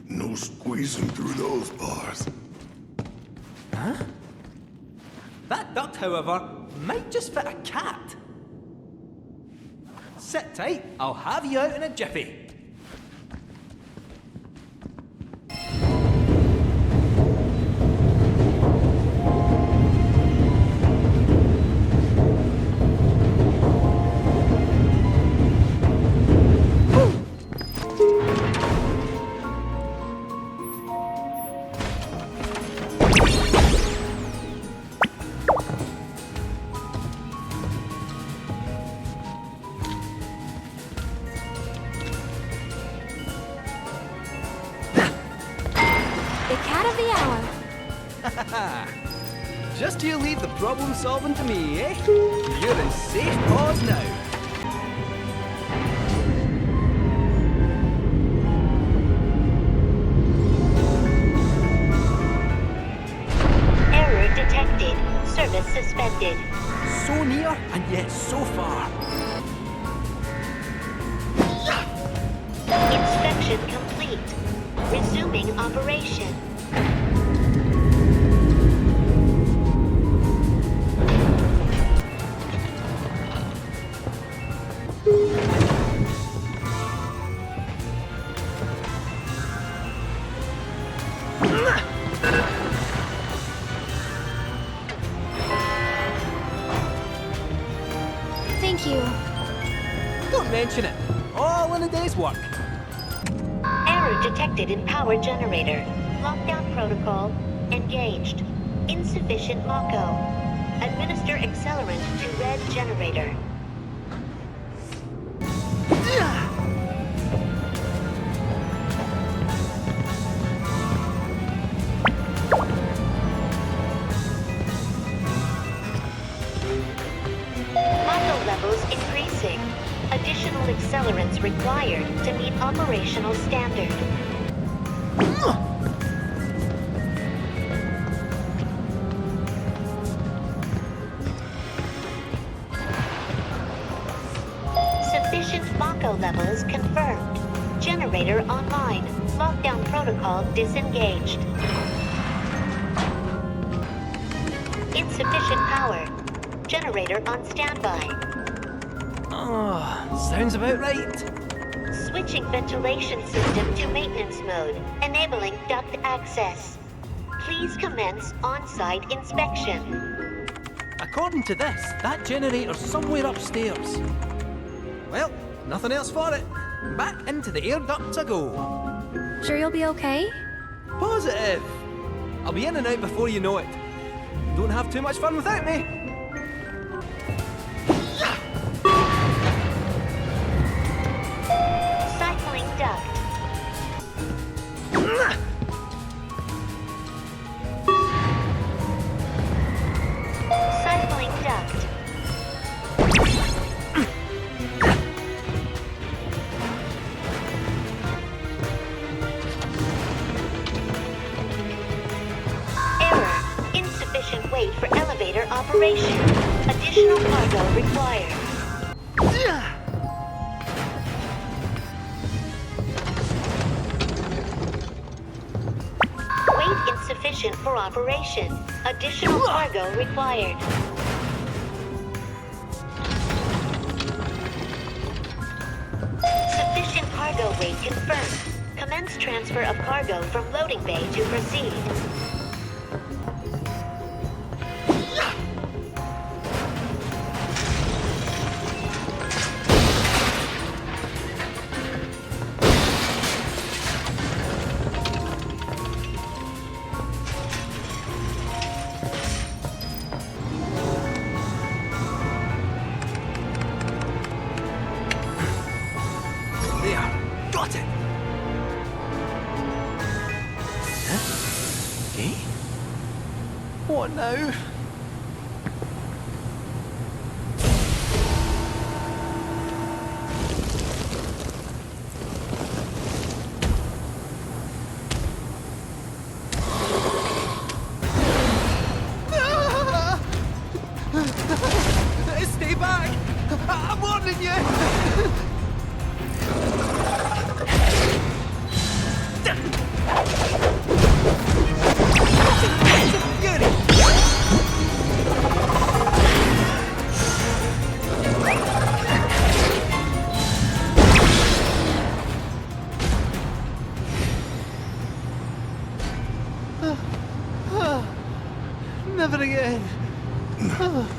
No squeezing through those bars. Huh? That duct, however, might just fit a cat. Sit tight, I'll have you out in a jiffy. Just you leave the problem solving to me, eh? You're in safe paws now. Error detected. Service suspended. So near and yet so far. Inspection complete. Resuming operation. Thank you. Don't mention it. All in a day's work. Error detected in power generator. Lockdown protocol engaged. Insufficient Mako. Administer accelerant to red generator. Mako levels increasing. Additional accelerants required to meet operational standard. cargo levels confirmed. Generator online. Lockdown protocol disengaged. Insufficient power. Generator on standby. Oh, sounds about right. Switching ventilation system to maintenance mode, enabling duct access. Please commence on-site inspection. According to this, that generator's somewhere upstairs. Well, nothing else for it. Back into the air duct to go. Sure you'll be okay? Positive. I'll be in and out before you know it. Don't have too much fun without me. Cycling duct. Cycling duct. Error. Insufficient weight for elevator operation. Additional cargo required. Weight insufficient for operation. Additional cargo required. Sufficient cargo weight confirmed. Commence transfer of cargo from loading bay to proceed. There, got it. Huh? Eh? What now? Stay back! I'm warning you! Never again.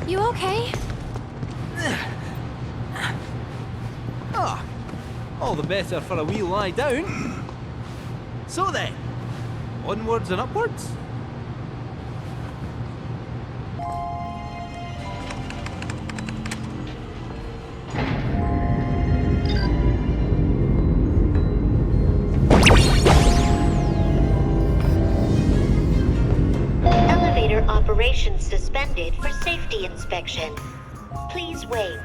You okay? Ah, all the better for a wee lie down. So then, onwards and upwards. Elevator operations suspended for safety inspection. Please wait.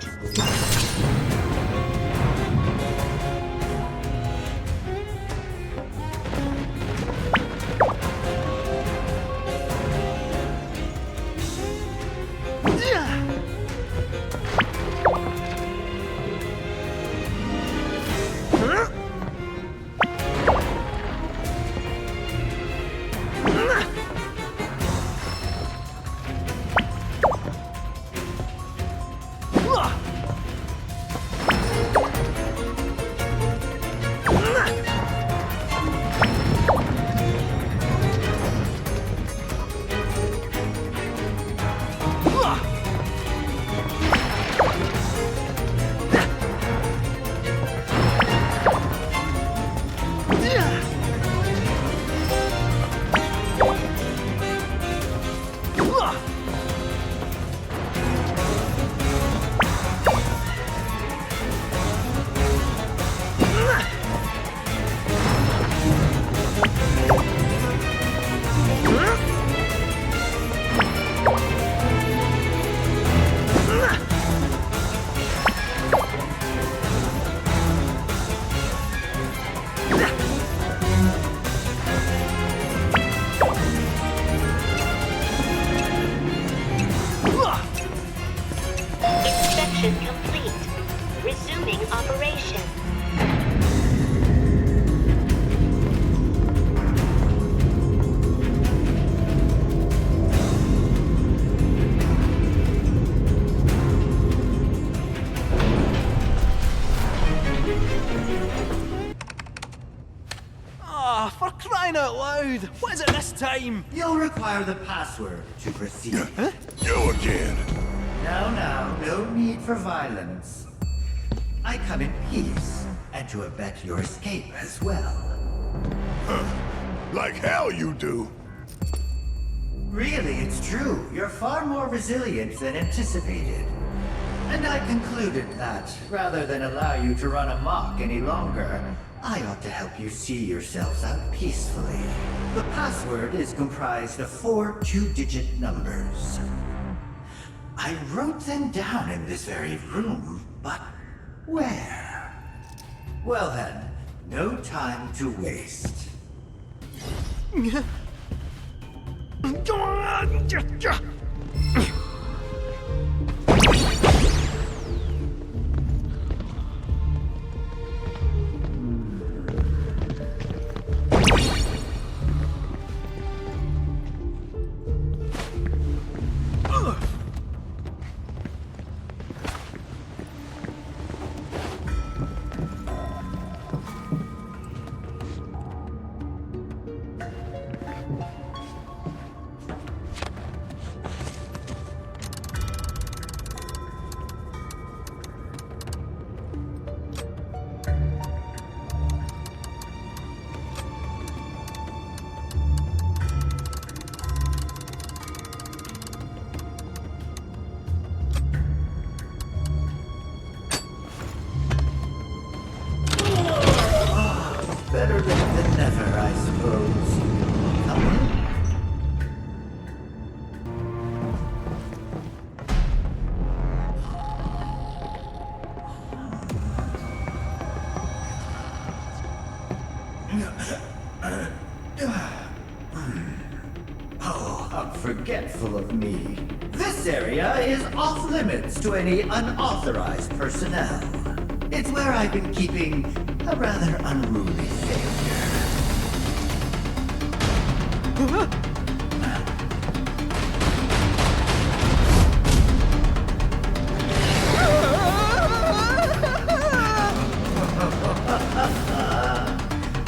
proud. What is it this time? You'll require the password to proceed. You again. Now, no need for violence. I come in peace, and to abet your escape as well. Like hell you do. Really, it's true. You're far more resilient than anticipated. And I concluded that, rather than allow you to run amok any longer, I ought to help you see yourselves out peacefully. The password is comprised of 4 two-digit numbers. I wrote them down in this very room, but where? Well then, no time to waste. Go on! Better late than never, I suppose. Come in. Oh, how forgetful of me. This area is off limits to any unauthorized personnel. It's where I've been keeping a rather unruly failure.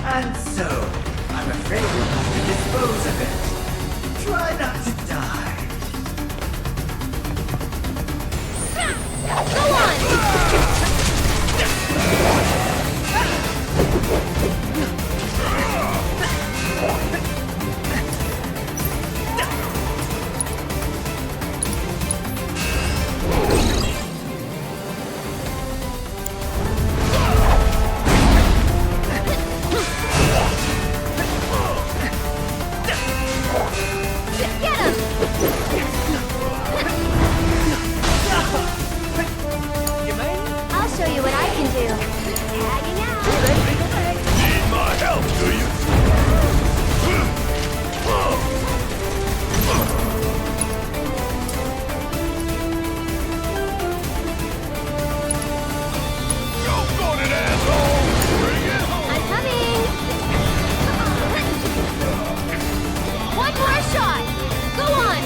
And so, I'm afraid we'll have to dispose of it. Try not to die. Go on! I'll show you what I can do. Tagging out. Need my help, do you? Go for it, asshole! Bring it home! I'm coming. One more shot. Go on.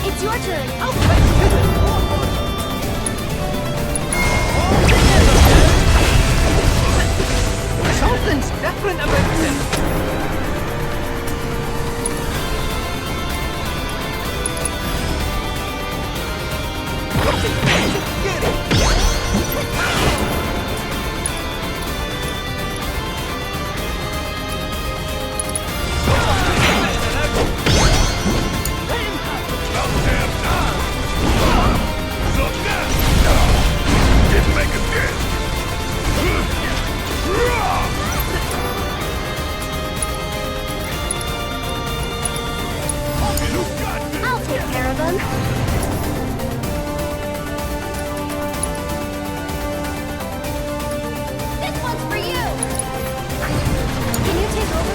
It's your turn. Oh, Something's different about this. Didn't make a dent. I'll take care of them. This one's for you. Can you take over?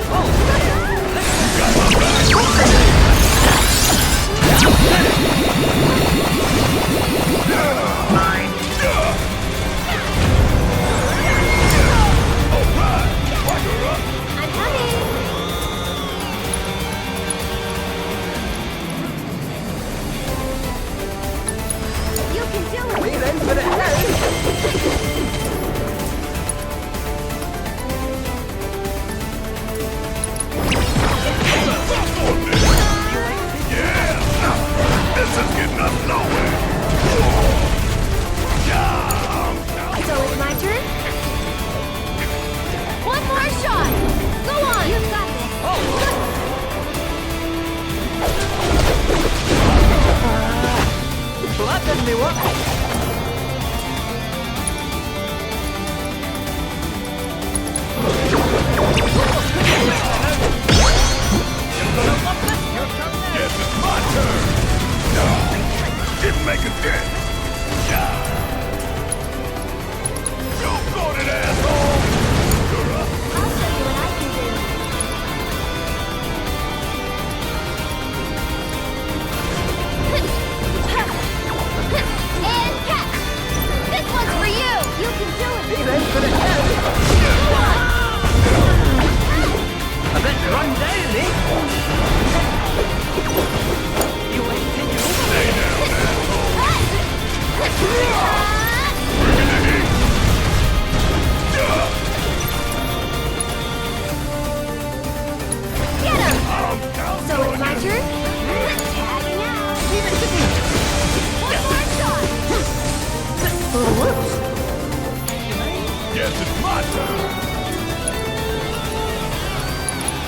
I'm coming. me what? Guess it's my turn. No, didn't make a dent. Go got it, asshole. You're up. I'll show you what I can do. And catch! This one's for you! You can do it! Be ready for the catch! A bit run down, eh? You ain't taking over. Stay down, Get him! So it's my turn? Tagging out! Leave it to me! One more shot! Whoops. Guess it's my turn.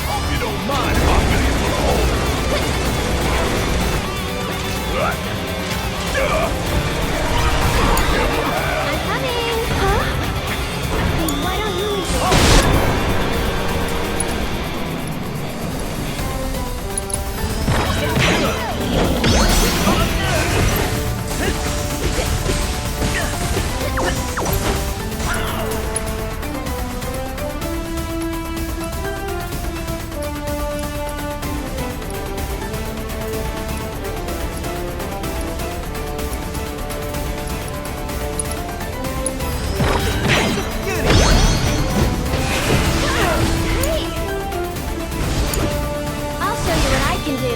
Hope you don't mind if I fill you full of holes. Right. I'm coming! Huh? Hey, why don't you leave it? I'll show you what I can do.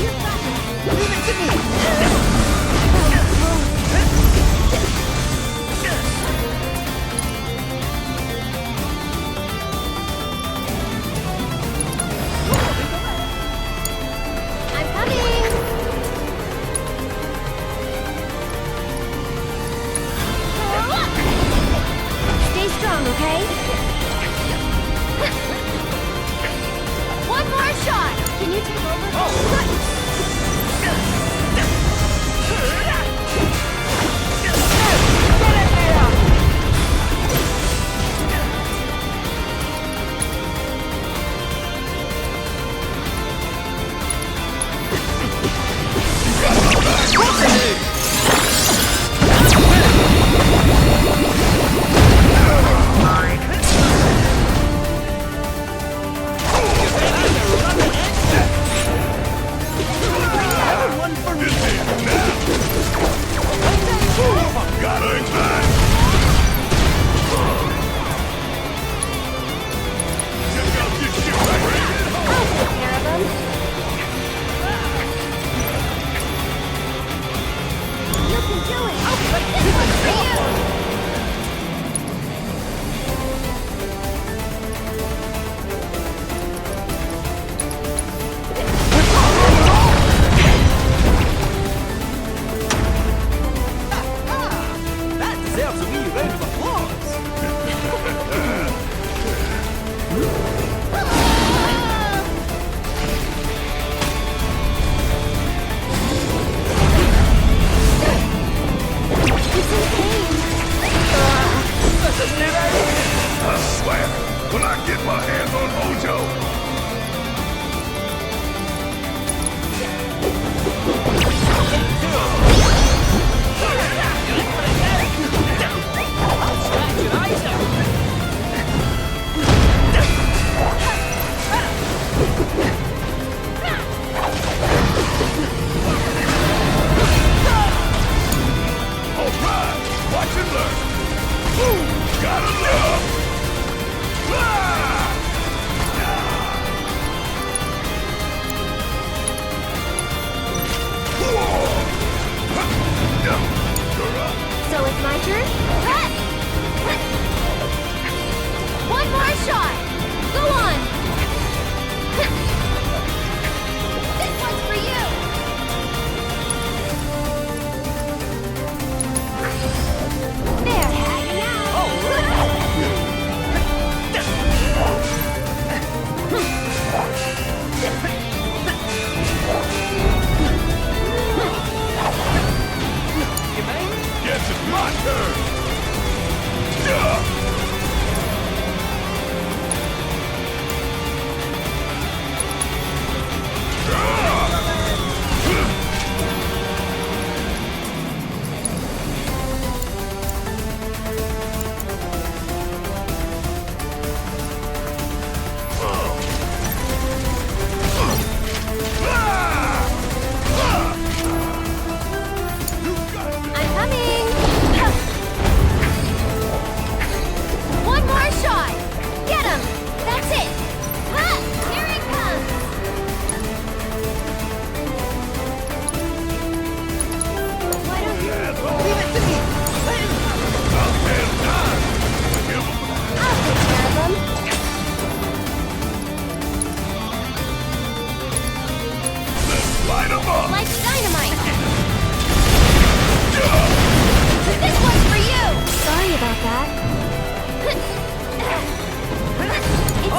You got it. Leave it to me. I'm coming. Stay strong, okay? One more shot! Can you take over?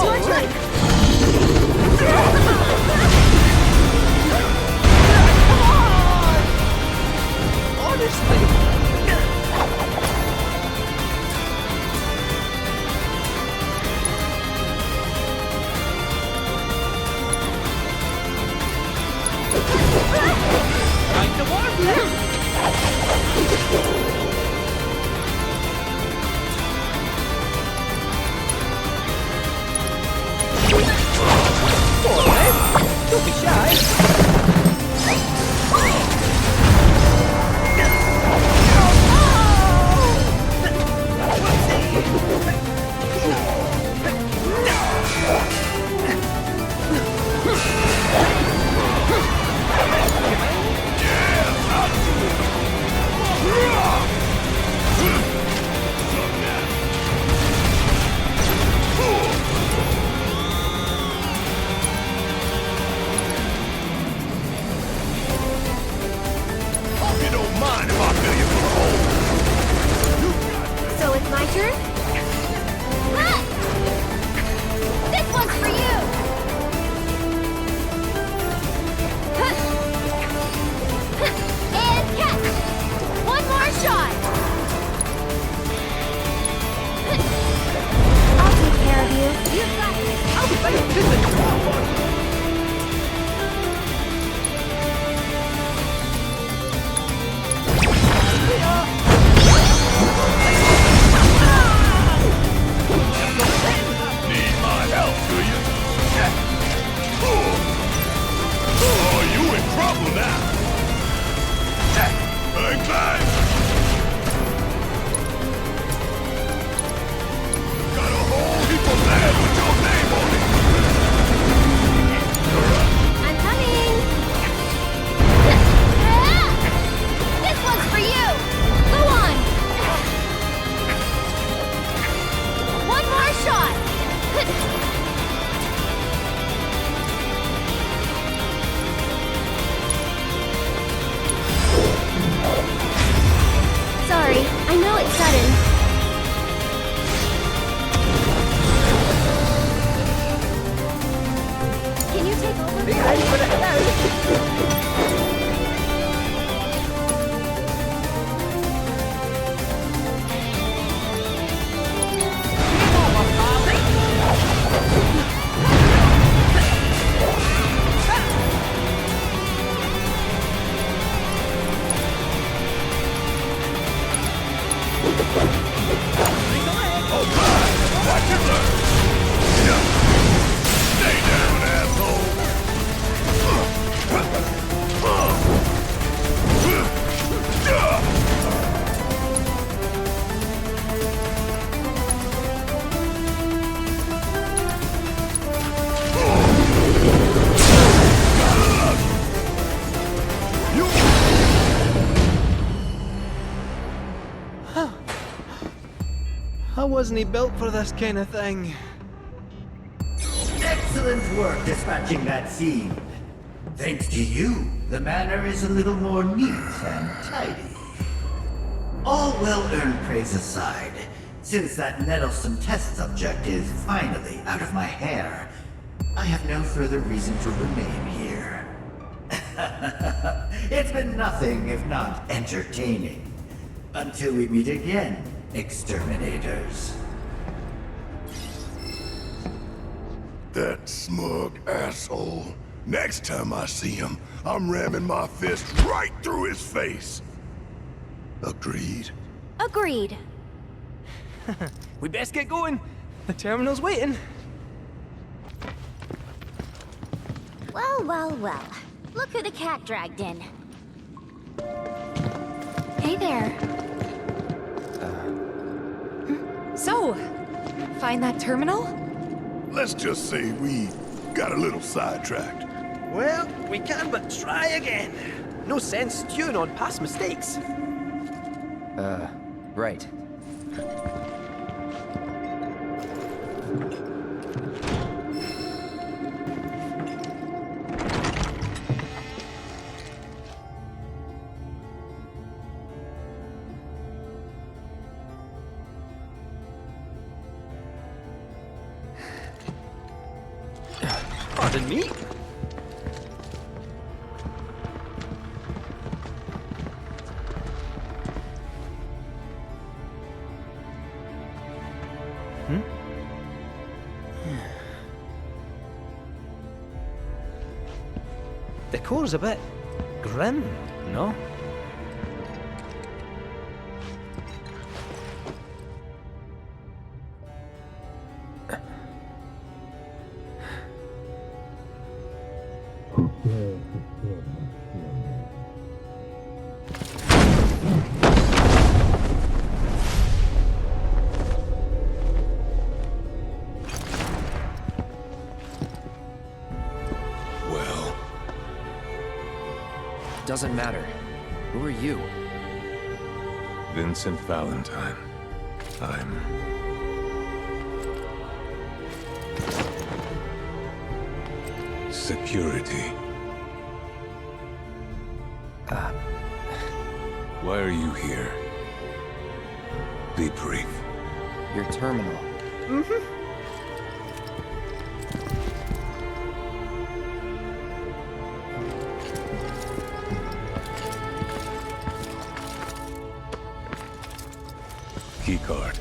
It's your turn! Honestly! Like the one! Don't be shy! So it's my turn? Ah! This one's for you! And catch! One more shot! I'll take care of you. You've got this. I'll be fighting this and for you. Need my help, do you? Oh, you in trouble now. Climb. Got a whole heap of land with your name on it. I'm coming! This one's for you! Go on! One more shot! Sorry, I know it's sudden. Can you take over? Be ready for the now! How wasn't he built for this kind of thing? Excellent work dispatching that fiend. Thanks to you, the manor is a little more neat and tidy. All well-earned praise aside, since that meddlesome test subject is finally out of my hair, I have no further reason to remain here. It's been nothing if not entertaining. Until we meet again, exterminators. That smug asshole. Next time I see him, I'm ramming my fist right through his face. Agreed? Agreed. We best get going. The terminal's waiting. Well, well, well. Look who the cat dragged in. Hey there. So, find that terminal? Let's just say we got a little sidetracked. Well, we can but try again. No sense stewing on past mistakes. Right. meat? Decor's a bit grim, no? Doesn't matter. Who are you? Vincent Valentine. I'm... security. Why are you here? Be brief. Your terminal. Keycard.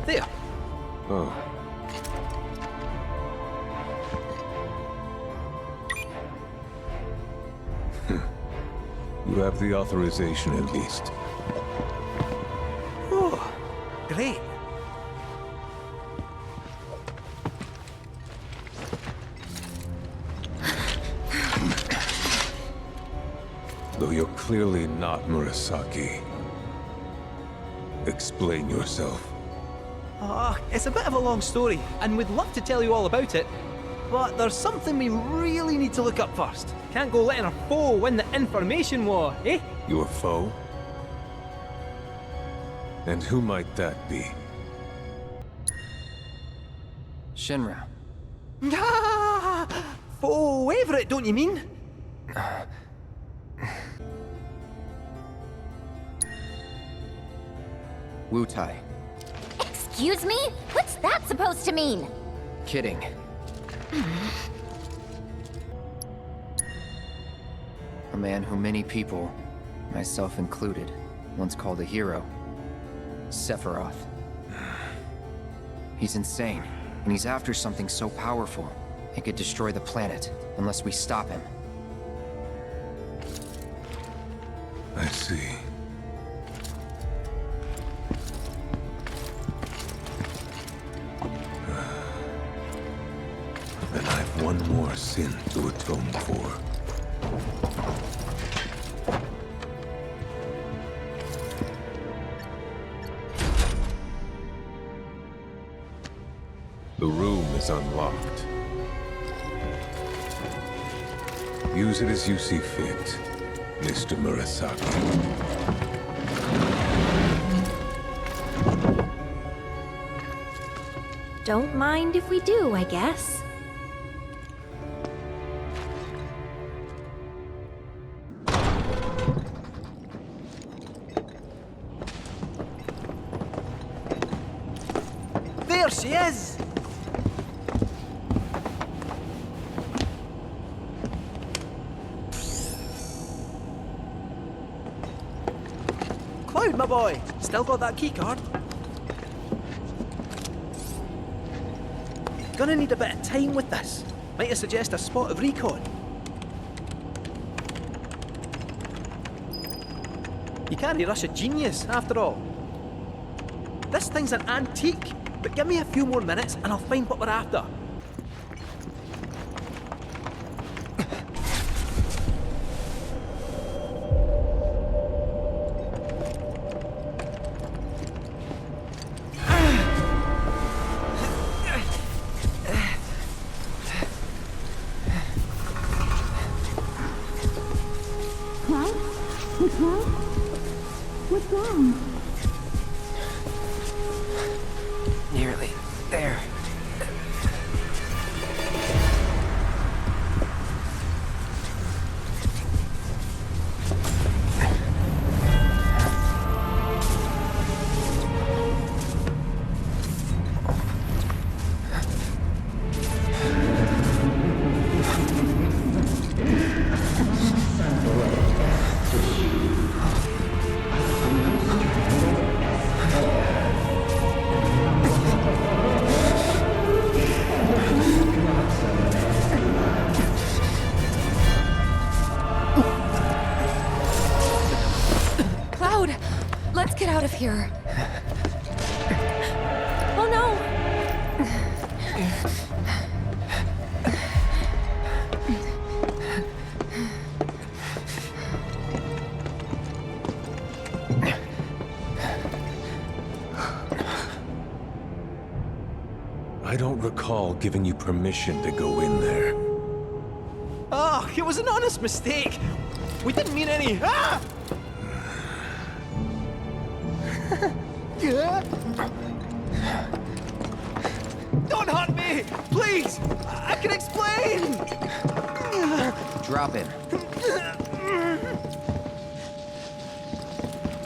There. Oh. You have the authorization at least. Oh, great. Though you're clearly not Murasaki. Explain yourself. It's a bit of a long story, and we'd love to tell you all about it, but there's something we really need to look up first. Can't go letting our foe win the information war, eh? Your foe? And who might that be? Shinra. Ah! Foe Everett, don't you mean? Wutai. Excuse me? What's that supposed to mean? Kidding. A man who many people, myself included, once called a hero. Sephiroth. He's insane, and he's after something so powerful, it could destroy the planet, unless we stop him. I see. Then I've one more sin to atone for. The room is unlocked. Use it as you see fit, Mr. Murasaki. Don't mind if we do, I guess. There she is! Cloud, my boy! Still got that keycard? Gonna need a bit of time with this. Might I suggest a spot of recon? You can't rush a genius, after all. This thing's an antique, but give me a few more minutes and I'll find what we're after. nearly there. Let's get out of here. Oh no! I don't recall giving you permission to go in there. Ah, it was an honest mistake. We didn't mean any. Ah! Don't hurt me! Please! I can explain! Drop it.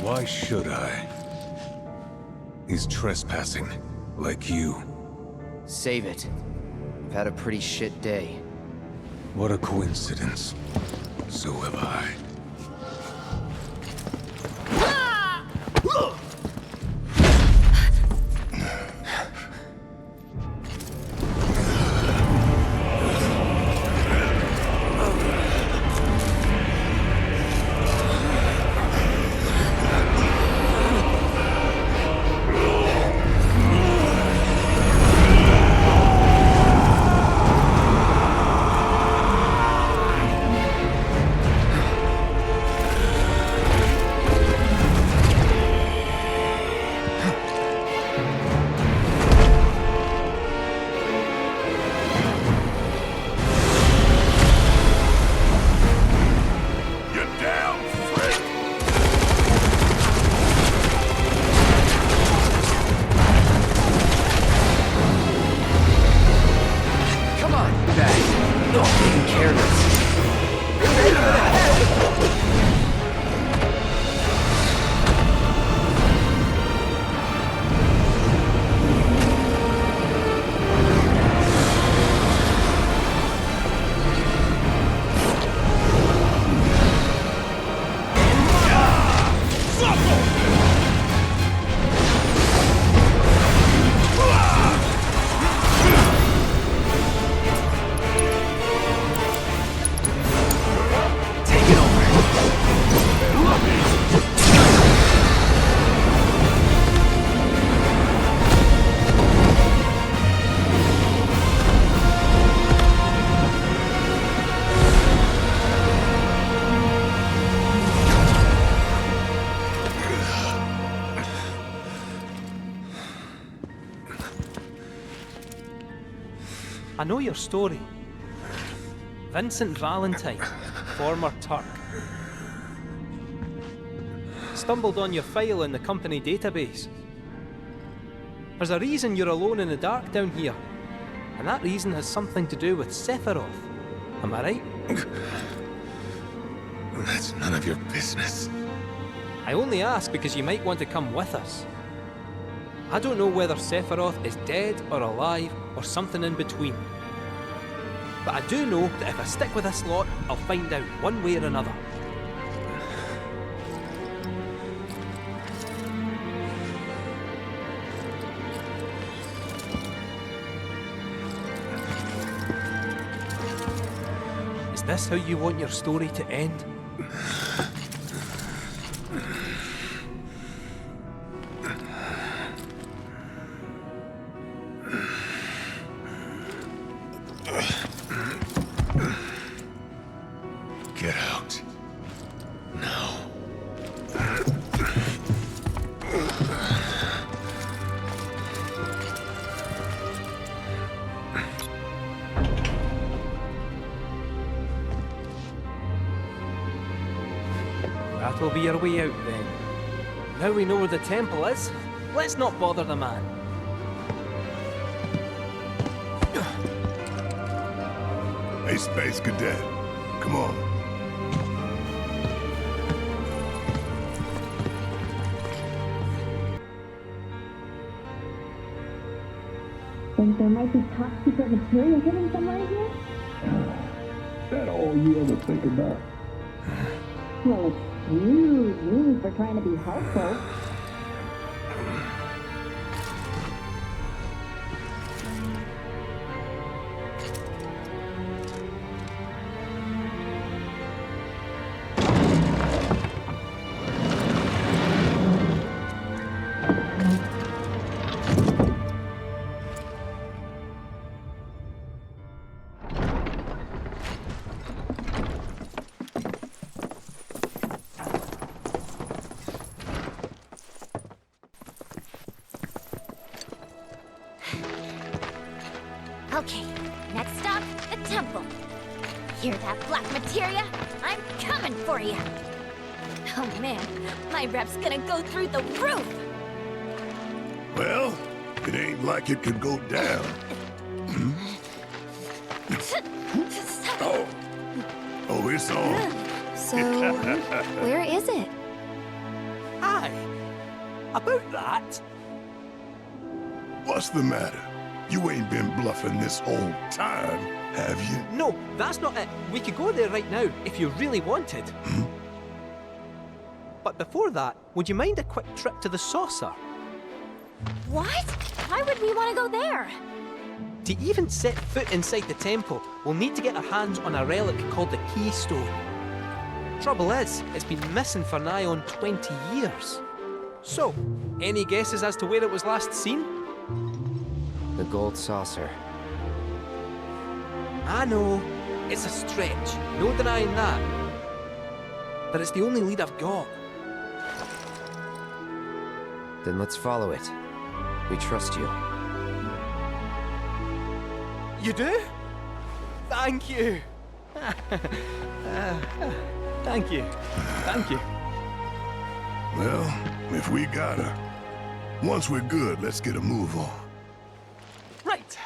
Why should I? He's trespassing, like you. Save it. I've had a pretty shit day. What a coincidence. So have I. I know your story. Vincent Valentine, former Turk. Stumbled on your file in the company database. There's a reason you're alone in the dark down here, and that reason has something to do with Sephiroth. Am I right? That's none of your business. I only ask because you might want to come with us. I don't know whether Sephiroth is dead or alive or something in between. But I do know that if I stick with this lot, I'll find out one way or another. Is this how you want your story to end? Get out. Now. That'll be our way out then. Now we know where the temple is, let's not bother the man. Hey, Space Cadet, come on. Think there might be top secret material hidden somewhere here? That all you ever think about? Well, excuse me for trying to be helpful. Okay, next stop, the temple. Hear that black materia? I'm coming for you. Oh man, my rep's gonna go through the roof. Well, it ain't like it could go down. Oh, it's on. So, where is it? Aye. About that. What's the matter? You ain't been bluffing this whole time, have you? No, that's not it. We could go there right now if you really wanted. But before that, would you mind a quick trip to the saucer? What? Why would we want to go there? To even set foot inside the temple, we'll need to get our hands on a relic called the Keystone. Trouble is, it's been missing for nigh on 20 years. So, any guesses as to where it was last seen? The gold saucer. I know, it's a stretch, no denying that. But it's the only lead I've got. Then let's follow it. We trust you. You do? Thank you. Thank you. Thank you. Well, if we got her, once we're good, let's get a move on. Right.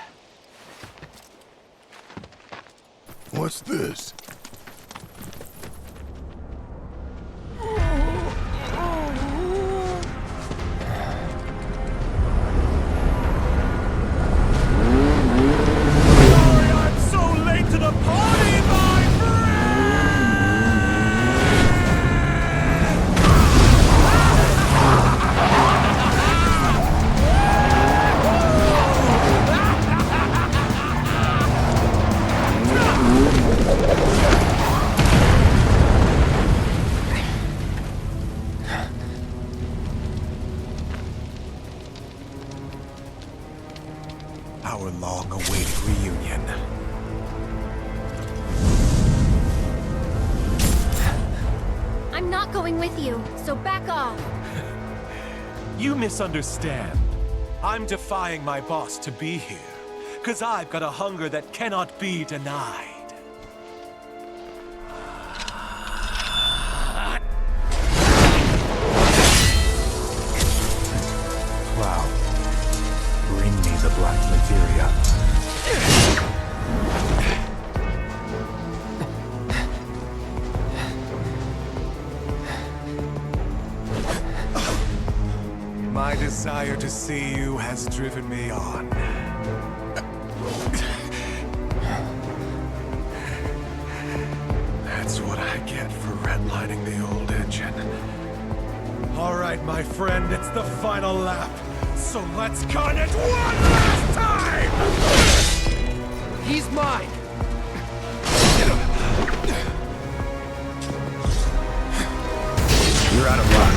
What's this? I'm so late to the party, my Our long-awaited reunion. I'm not going with you, so back off. You misunderstand. I'm defying my boss to be here, 'cause I've got a hunger that cannot be denied. Cloud, bring me the black materia. My desire to see you has driven me on. That's what I get for redlining the old engine. All right, my friend, it's the final lap. So let's gun it one last time! He's mine! You're out of luck.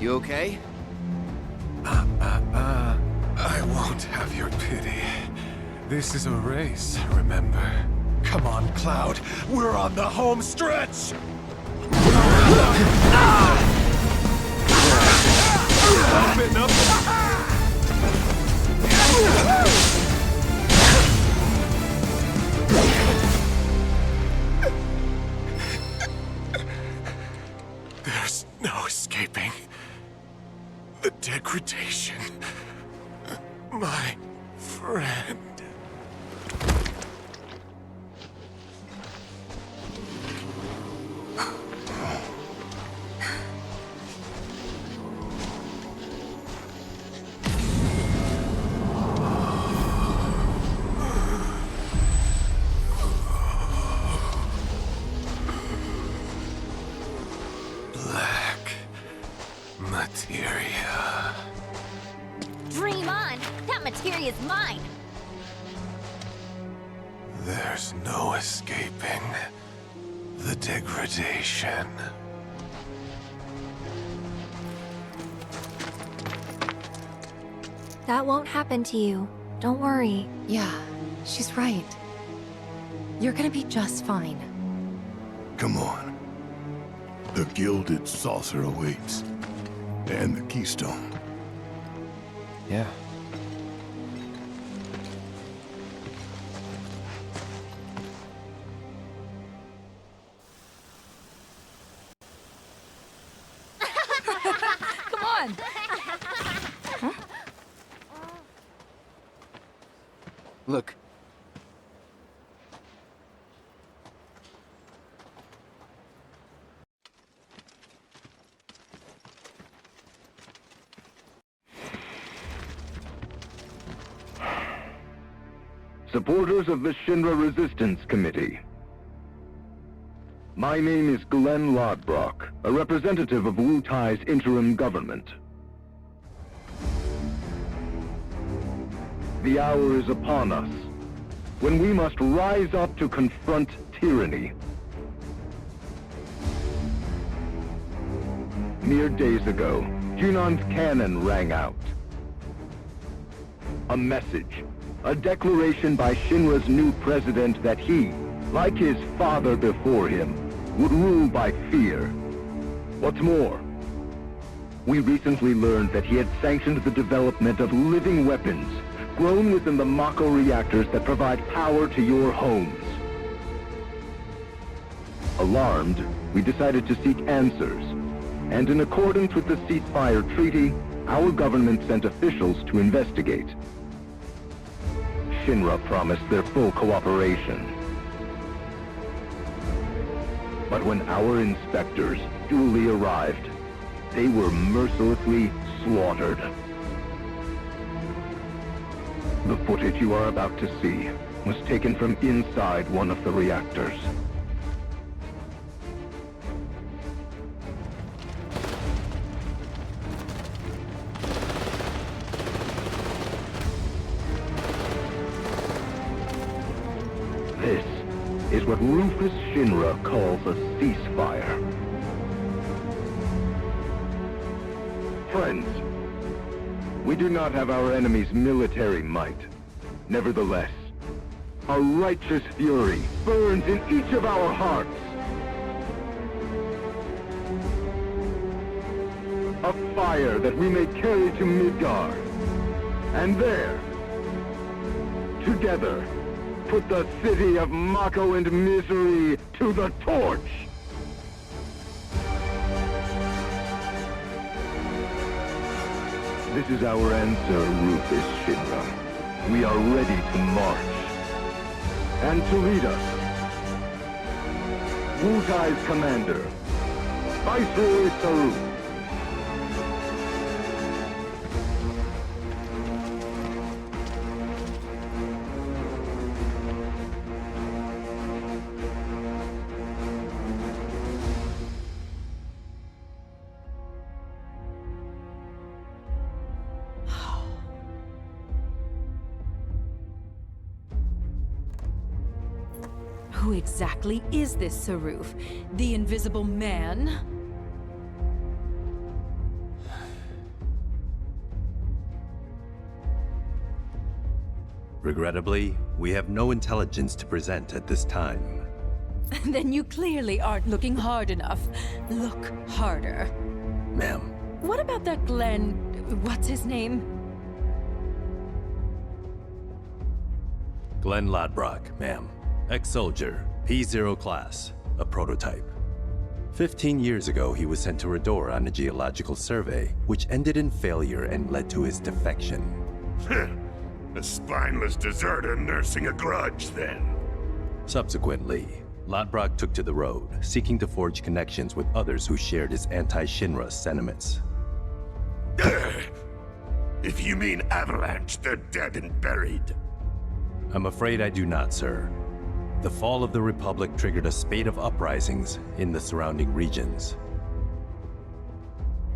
You okay? I won't have your pity. This is a race, remember? Come on, Cloud. We're on the home stretch! Open up! degradation. My friend. Materia. Dream on! That materia's mine! There's no escaping the degradation. That won't happen to you. Don't worry. Yeah, she's right. You're gonna be just fine. Come on. The gilded saucer awaits. And the keystone. Yeah. Come on! Huh? Look. Supporters of the Shinra Resistance Committee. My name is Glenn Lodbrok, a representative of Wu Tai's interim government. The hour is upon us, when we must rise up to confront tyranny. Mere days ago, Junon's cannon rang out. A message. A declaration by Shinra's new president that he, like his father before him, would rule by fear. What's more, we recently learned that he had sanctioned the development of living weapons grown within the Mako reactors that provide power to your homes. Alarmed, we decided to seek answers, and in accordance with the ceasefire treaty, our government sent officials to investigate. Shinra promised their full cooperation. But when our inspectors duly arrived, they were mercilessly slaughtered. The footage you are about to see was taken from inside one of the reactors. This is what Rufus Shinra calls a ceasefire. Friends, we do not have our enemy's military might. Nevertheless, a righteous fury burns in each of our hearts. A fire that we may carry to Midgard. And there, together, put the city of Mako and misery to the torch! This is our answer, Rufus Shinra. We are ready to march. And to lead us, Wu Tai's commander, Viceroy Saru. Who exactly is this Saruf? The Invisible Man? Regrettably, we have no intelligence to present at this time. Then you clearly aren't looking hard enough. Look harder. Ma'am. What about that Glenn... what's his name? Glenn Lodbrok, ma'am. Ex-soldier, P0 class, a prototype. 15 years ago, he was sent to Redor on a geological survey, which ended in failure and led to his defection. A spineless deserter nursing a grudge, then. Subsequently, Lodbrok took to the road, seeking to forge connections with others who shared his anti-Shinra sentiments. If you mean Avalanche, they're dead and buried. I'm afraid I do not, sir. The fall of the Republic triggered a spate of uprisings in the surrounding regions.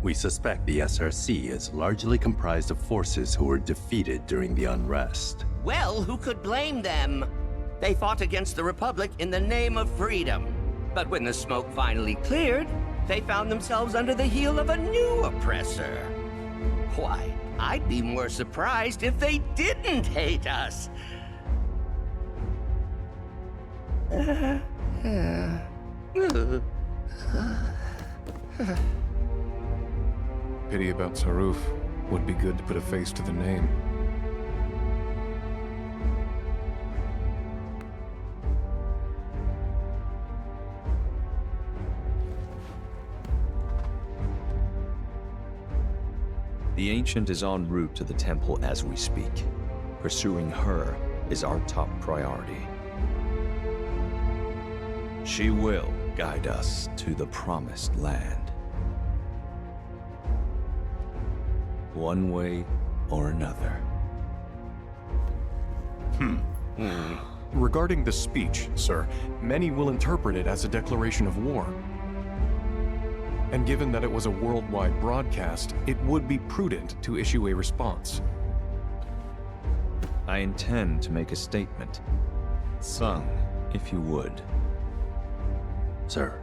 We suspect the SRC is largely comprised of forces who were defeated during the unrest. Well, who could blame them? They fought against the Republic in the name of freedom. But when the smoke finally cleared, they found themselves under the heel of a new oppressor. Why, I'd be more surprised if they didn't hate us. Pity about Saruf. Would be good to put a face to the name. The Ancient is en route to the temple as we speak. Pursuing her is our top priority. She will guide us to the Promised Land. One way or another. Regarding the speech, sir, many will interpret it as a declaration of war. And given that it was a worldwide broadcast, it would be prudent to issue a response. I intend to make a statement. Sung, if you would. Sir.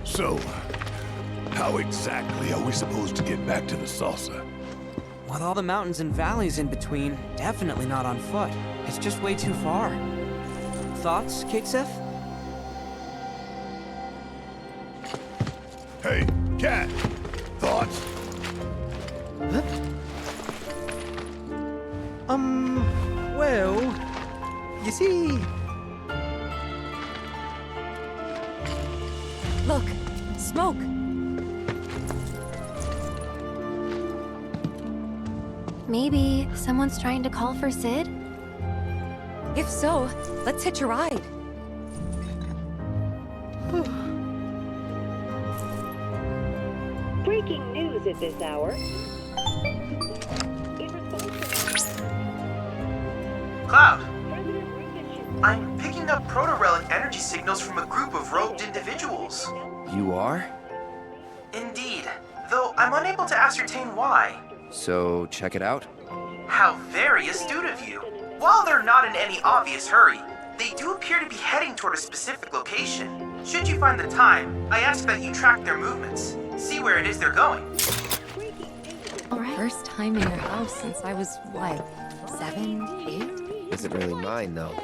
So, how exactly are we supposed to get back to the saucer? With all the mountains and valleys in between, definitely not on foot. It's just way too far. Thoughts, Cait Sith? Hey, Cat! Thoughts? Well, you see... Look, smoke. Maybe someone's trying to call for Sid? If so, let's hitch a ride. Breaking news at this hour. Cloud, I'm picking up proto-relic energy signals from a group of robed individuals. You are? Indeed, though I'm unable to ascertain why. So, check it out? How very astute of you. While they're not in any obvious hurry, they do appear to be heading toward a specific location. Should you find the time, I ask that you track their movements. See where it is they're going. First time in your house since I was, what, 7, 8? Isn't really mine, though.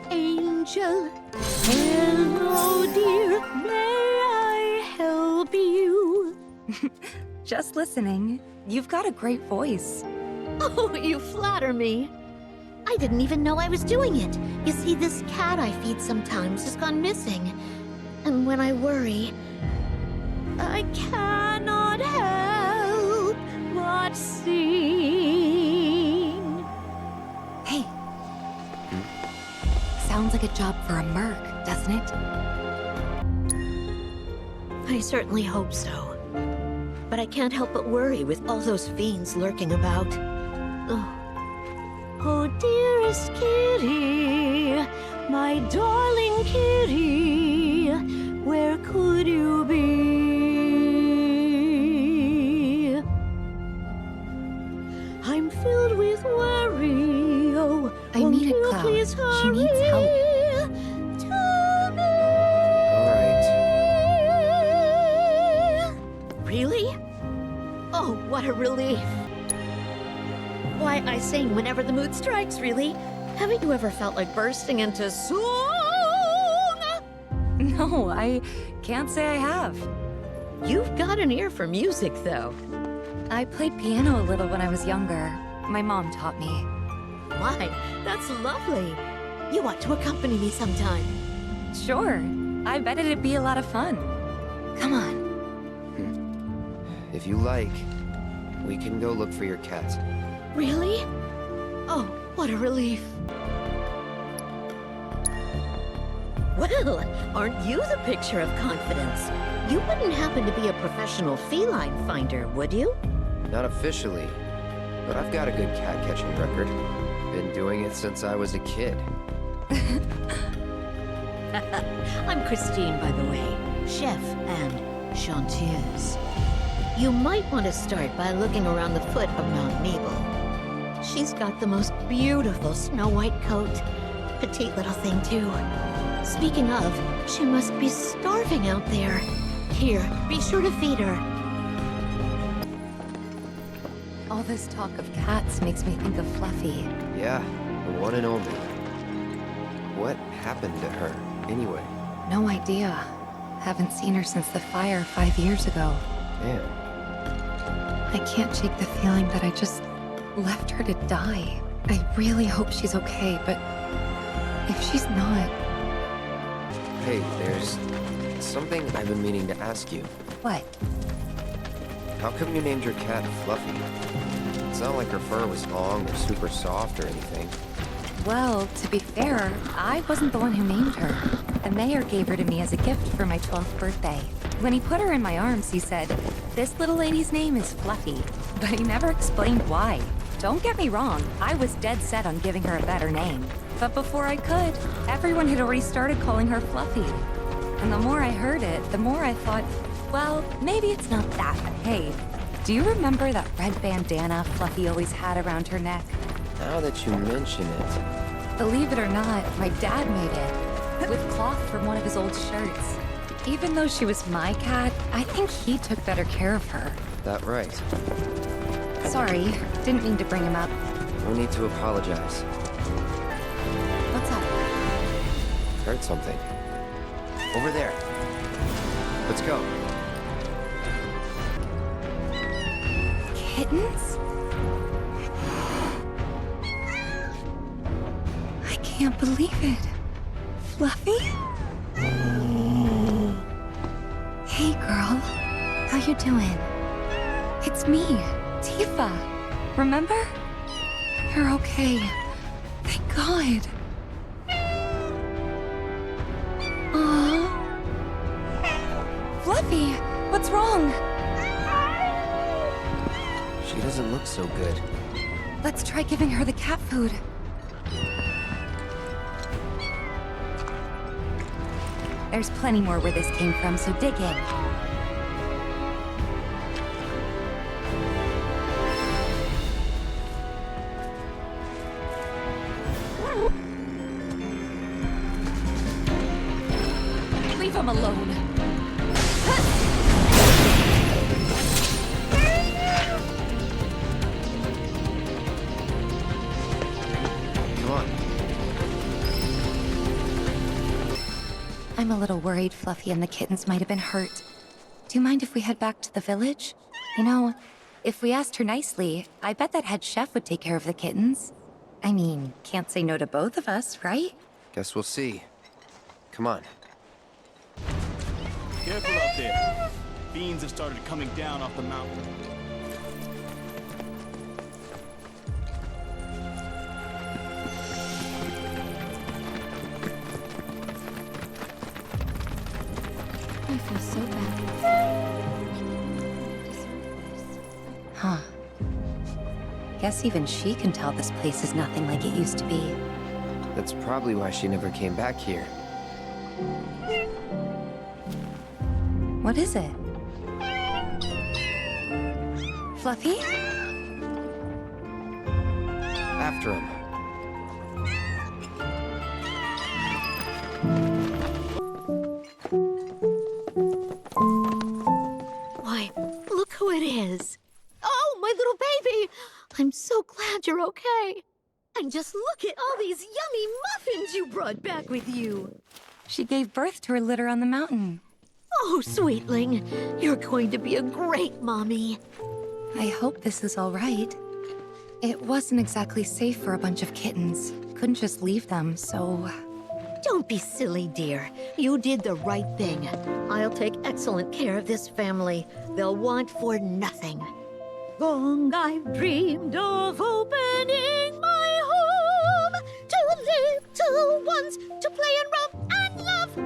Angel, hello dear, may I help you? Just listening. You've got a great voice. Oh, you flatter me. I didn't even know I was doing it. You see, this cat I feed sometimes has gone missing. And when I worry, I cannot help but sing. Hey. Sounds like a job for a merc, doesn't it? I certainly hope so. But I can't help but worry with all those fiends lurking about. Oh, dearest kitty, my darling kitty, where could you be? I'm filled with worry. Oh, I need it, Cloud. She needs help. Alright. what a relief. Why, I sing whenever the mood strikes, really. Haven't you ever felt like bursting into song? No, I can't say I have. You've got an ear for music, though. I played piano a little when I was younger. My mom taught me. Why, that's lovely. You ought to accompany me sometime. Sure. I bet it'd be a lot of fun. Come on. If you like, we can go look for your cat. Really? Oh, what a relief. Well, aren't you the picture of confidence? You wouldn't happen to be a professional feline finder, would you? Not officially, but I've got a good cat-catching record. Been doing it since I was a kid. I'm Christine, by the way. Chef and chanteuse. You might want to start by looking around the foot of Mount Nibel. She's got the most beautiful snow-white coat. Petite little thing, too. Speaking of, she must be starving out there. Here, be sure to feed her. All this talk of cats makes me think of Fluffy. Yeah, the one and only. What happened to her, anyway? No idea. Haven't seen her since the fire 5 years ago. Damn. I can't shake the feeling that I just left her to die. I really hope she's okay, but if she's not... Hey, there's something I've been meaning to ask you. What? How come you named your cat Fluffy? It's not like her fur was long or super soft or anything. Well, to be fair, I wasn't the one who named her. The mayor gave her to me as a gift for my 12th birthday. When he put her in my arms, he said, "This little lady's name is Fluffy," but he never explained why. Don't get me wrong, I was dead set on giving her a better name. But before I could, everyone had already started calling her Fluffy. And the more I heard it, the more I thought, well, maybe it's not that. Hey, do you remember that red bandana Fluffy always had around her neck? Now that you mention it... Believe it or not, my dad made it. With cloth from one of his old shirts. Even though she was my cat, I think he took better care of her. That right. Sorry, didn't mean to bring him up. No need to apologize. What's up? Heard something. Over there. Let's go. Kittens? I can't believe it. Fluffy? Hey, girl. How you doing? It's me, Tifa. Remember? You're okay. Thank God. Aww. Fluffy, what's wrong? She doesn't look so good. Let's try giving her the cat food. There's plenty more where this came from, so dig in. Leave him alone. Come on. I'm a little worried Fluffy and the kittens might have been hurt. Do you mind if we head back to the village? You know, if we asked her nicely, I bet that head chef would take care of the kittens. I mean, can't say no to both of us, right? Guess we'll see. Come on. Careful out there. Fiends have started coming down off the mountain. I feel so bad. Huh. Guess even she can tell this place is nothing like it used to be. That's probably why she never came back here. What is it? Fluffy? After him. Why, look who it is. Oh glad you're okay. And just look at all these yummy muffins you brought back with you. She gave birth to her litter on the mountain. Oh, sweetling, you're going to be a great mommy. I hope this is all right. It wasn't exactly safe for a bunch of kittens. Couldn't just leave them, so... Don't be silly, dear. You did the right thing. I'll take excellent care of this family. They'll want for nothing. Long I've dreamed of opening my home to little ones to play and romp and love.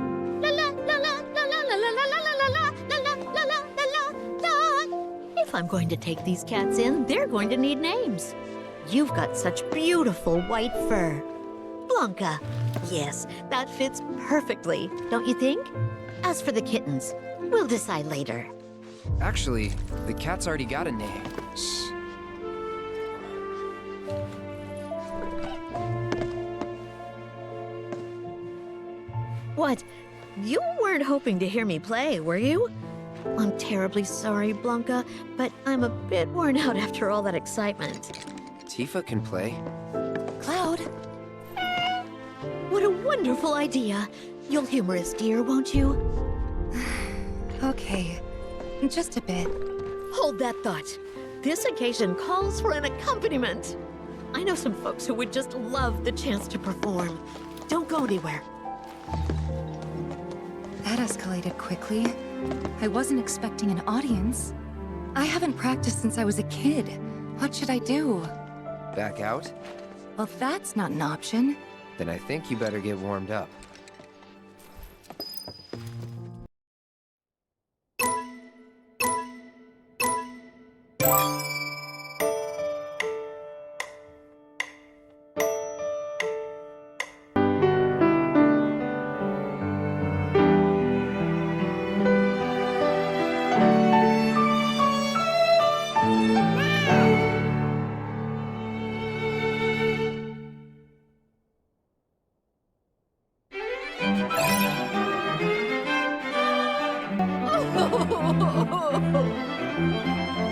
La la la la la la la la la la la la la la la la la. If I'm going to take these cats in, they're going to need names. You've got such beautiful white fur. Blanca. Yes, that fits perfectly, don't you think? As for the kittens, we'll decide later. Actually, the cat's already got a name. Shh. What? You weren't hoping to hear me play, were you? I'm terribly sorry, Blanca, but I'm a bit worn out after all that excitement. Tifa can play. Cloud? What a wonderful idea. You'll humor us, dear, won't you? Okay, just a bit. Hold that thought. This occasion calls for an accompaniment. I know some folks who would just love the chance to perform. Don't go anywhere. That escalated quickly. I wasn't expecting an audience. I haven't practiced since I was a kid. What should I do? Back out? Well, that's not an option. Then I think you better get warmed up.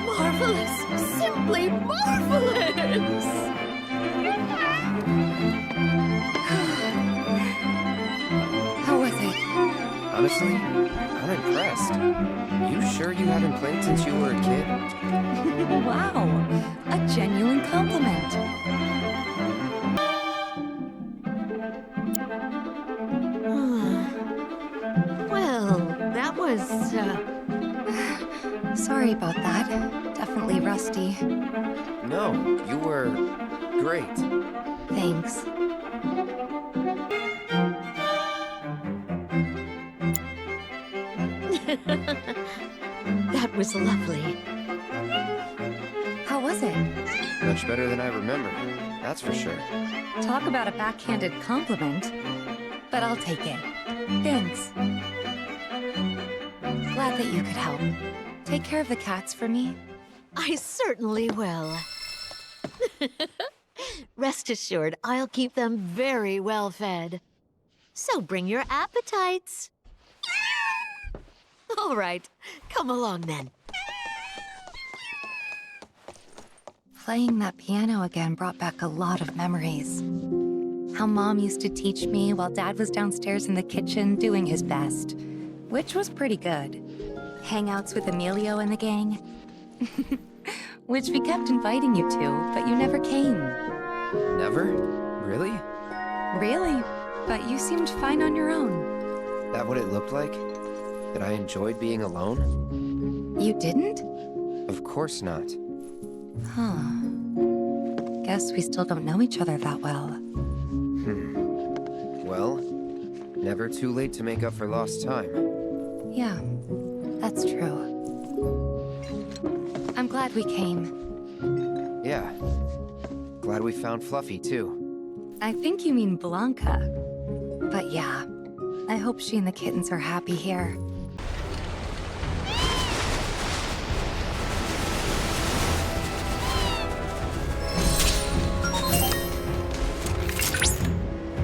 Marvelous! Simply marvelous! How was it? Honestly, I'm impressed. You sure you haven't played since you were a kid? Wow! A genuine compliment. Well, that was, Sorry about that. Definitely rusty. No, you were great. Thanks. That was lovely. How was it? Much better than I remember, that's for sure. Talk about a backhanded compliment. But I'll take it. Thanks. Glad that you could help. Take care of the cats for me. I certainly will. Rest assured, I'll keep them very well fed. So bring your appetites. All right, come along then. Playing that piano again brought back a lot of memories. How Mom used to teach me while Dad was downstairs in the kitchen doing his best, which was pretty good. Hangouts with Emilio and the gang, which we kept inviting you to, but you never came. Never? Really? Really? But you seemed fine on your own. That what it looked like? That I enjoyed being alone? You didn't? Of course not. Huh. Guess we still don't know each other that well. Well, never too late to make up for lost time. Yeah, that's true. I'm glad we came. Yeah. Glad we found Fluffy, too. I think you mean Blanca. But yeah, I hope she and the kittens are happy here.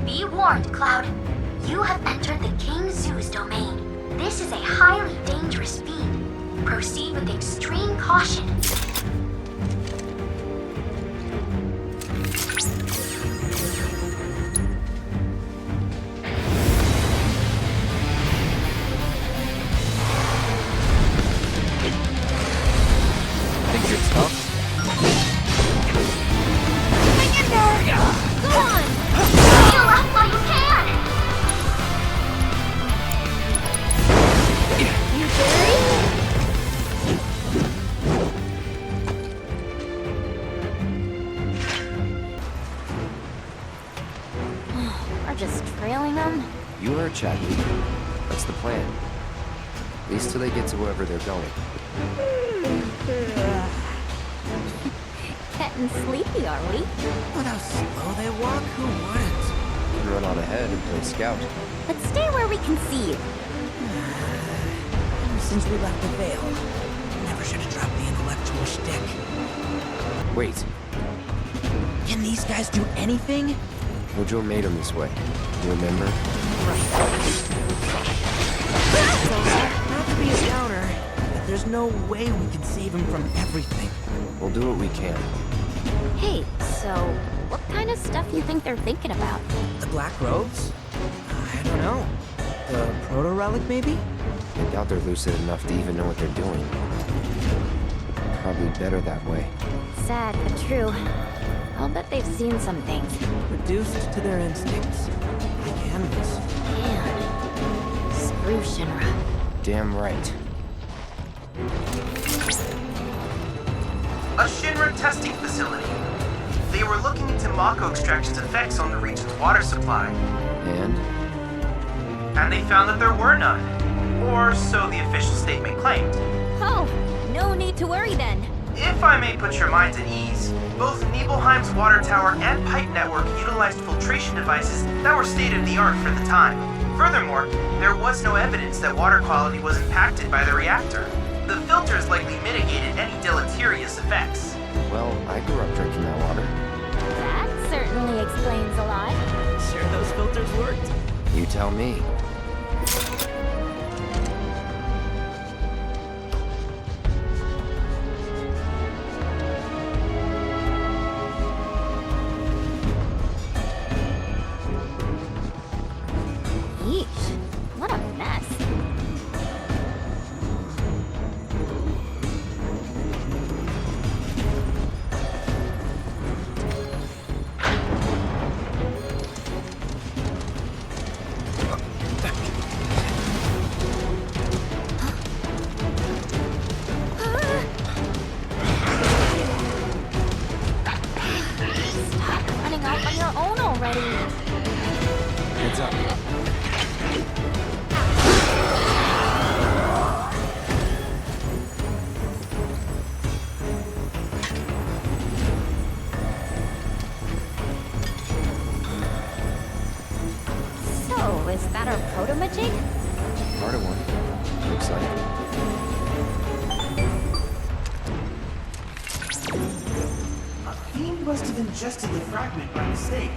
Be warned, Cloud. You have entered the King Zoo's domain. This is a highly dangerous feat. Proceed with extreme caution. Chadley. That's the plan. At least till they get to wherever they're going. Getting sleepy, are we? With how slow they walk, who wouldn't? We can run on ahead and play scout. Let's stay where we can see you. Since we left the Veil, never should have dropped the intellectual shtick. Wait. Can these guys do anything? Hojo made him this way. You remember? Not to be a downer, but there's no way we can save him from everything. We'll do what we can. Hey, so what kind of stuff you think they're thinking about? The Black Robes? I don't know. The Proto-Relic, maybe? I doubt they're lucid enough to even know what they're doing. Probably better that way. Sad, but true. I'll bet they've seen some things. Reduced to their instincts. Like animals. Man. Screw Shinra. Damn right. A Shinra testing facility. They were looking into Mako extraction's effects on the region's water supply. And they found that there were none. Or so the official statement claimed. Oh, no need to worry then. If I may put your minds at ease, both Nibelheim's water tower and pipe network utilized filtration devices that were state-of-the-art for the time. Furthermore, there was no evidence that water quality was impacted by the reactor. The filters likely mitigated any deleterious effects. Well, I grew up drinking that water. That certainly explains a lot. Sure those filters worked? You tell me. Ingested the fragment by mistake.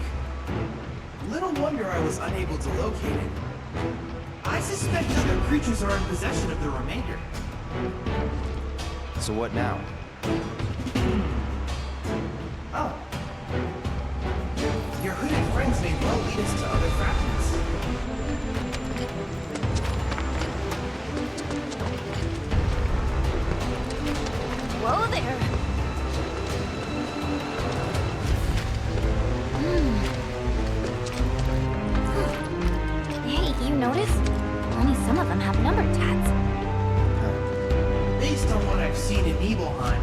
Little wonder I was unable to locate it. I suspect other creatures are in possession of the remainder. So what now? Oh. Your hooded friends may well lead us to other fragments. Whoa there! Notice? Only some of them have number tags. Based on what I've seen in Nibelheim,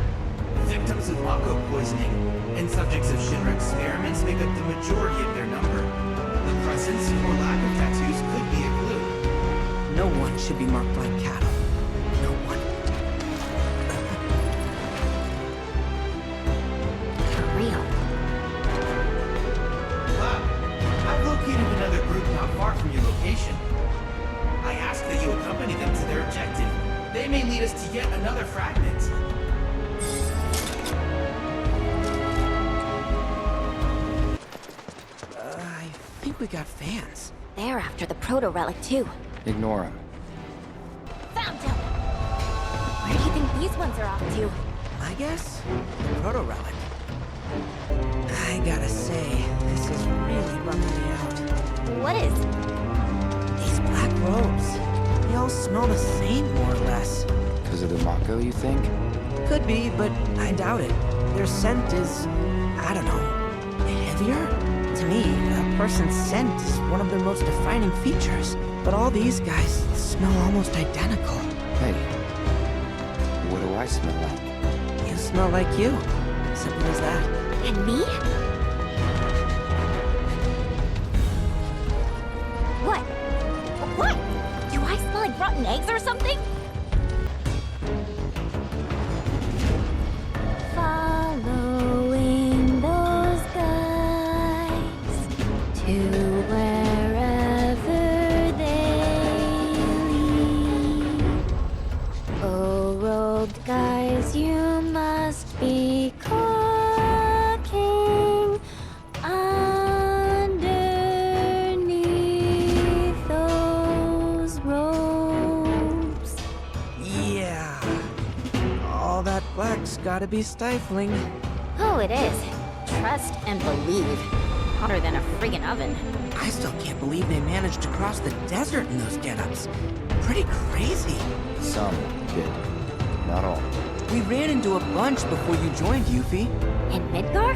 victims of Mako poisoning and subjects of Shinra experiments make up the majority of their number. The presence or lack of tattoos could be a clue. No one should be marked like cattle. No one. For real. Wow. I've located another group not far from your location. I ask that you accompany them to their objective. They may lead us to yet another fragment. I think we got fans. They're after the proto-relic too. Ignore them. Found them! Where do you think these ones are off to? I guess the proto-relic. I gotta say, this is really bumming me out. What is? These black robes. They all smell the same, more or less. Because of the Mako, you think? Could be, but I doubt it. Their scent is, I don't know, heavier? To me, a person's scent is one of their most defining features. But all these guys smell almost identical. Hey, what do I smell like? You smell like you. Simple as that. And me? What? eating eggs or something? Following those guys to wherever they lead. Oh, robed guys, you must be cooking underneath those robes. Yeah. All that black's gotta be stifling. Oh, it is. Trust and believe. Hotter than a friggin' oven. I still can't believe they managed to cross the desert in those get-ups. Pretty crazy. Some did. Not all. We ran into a bunch before you joined, Yuffie. In Midgar?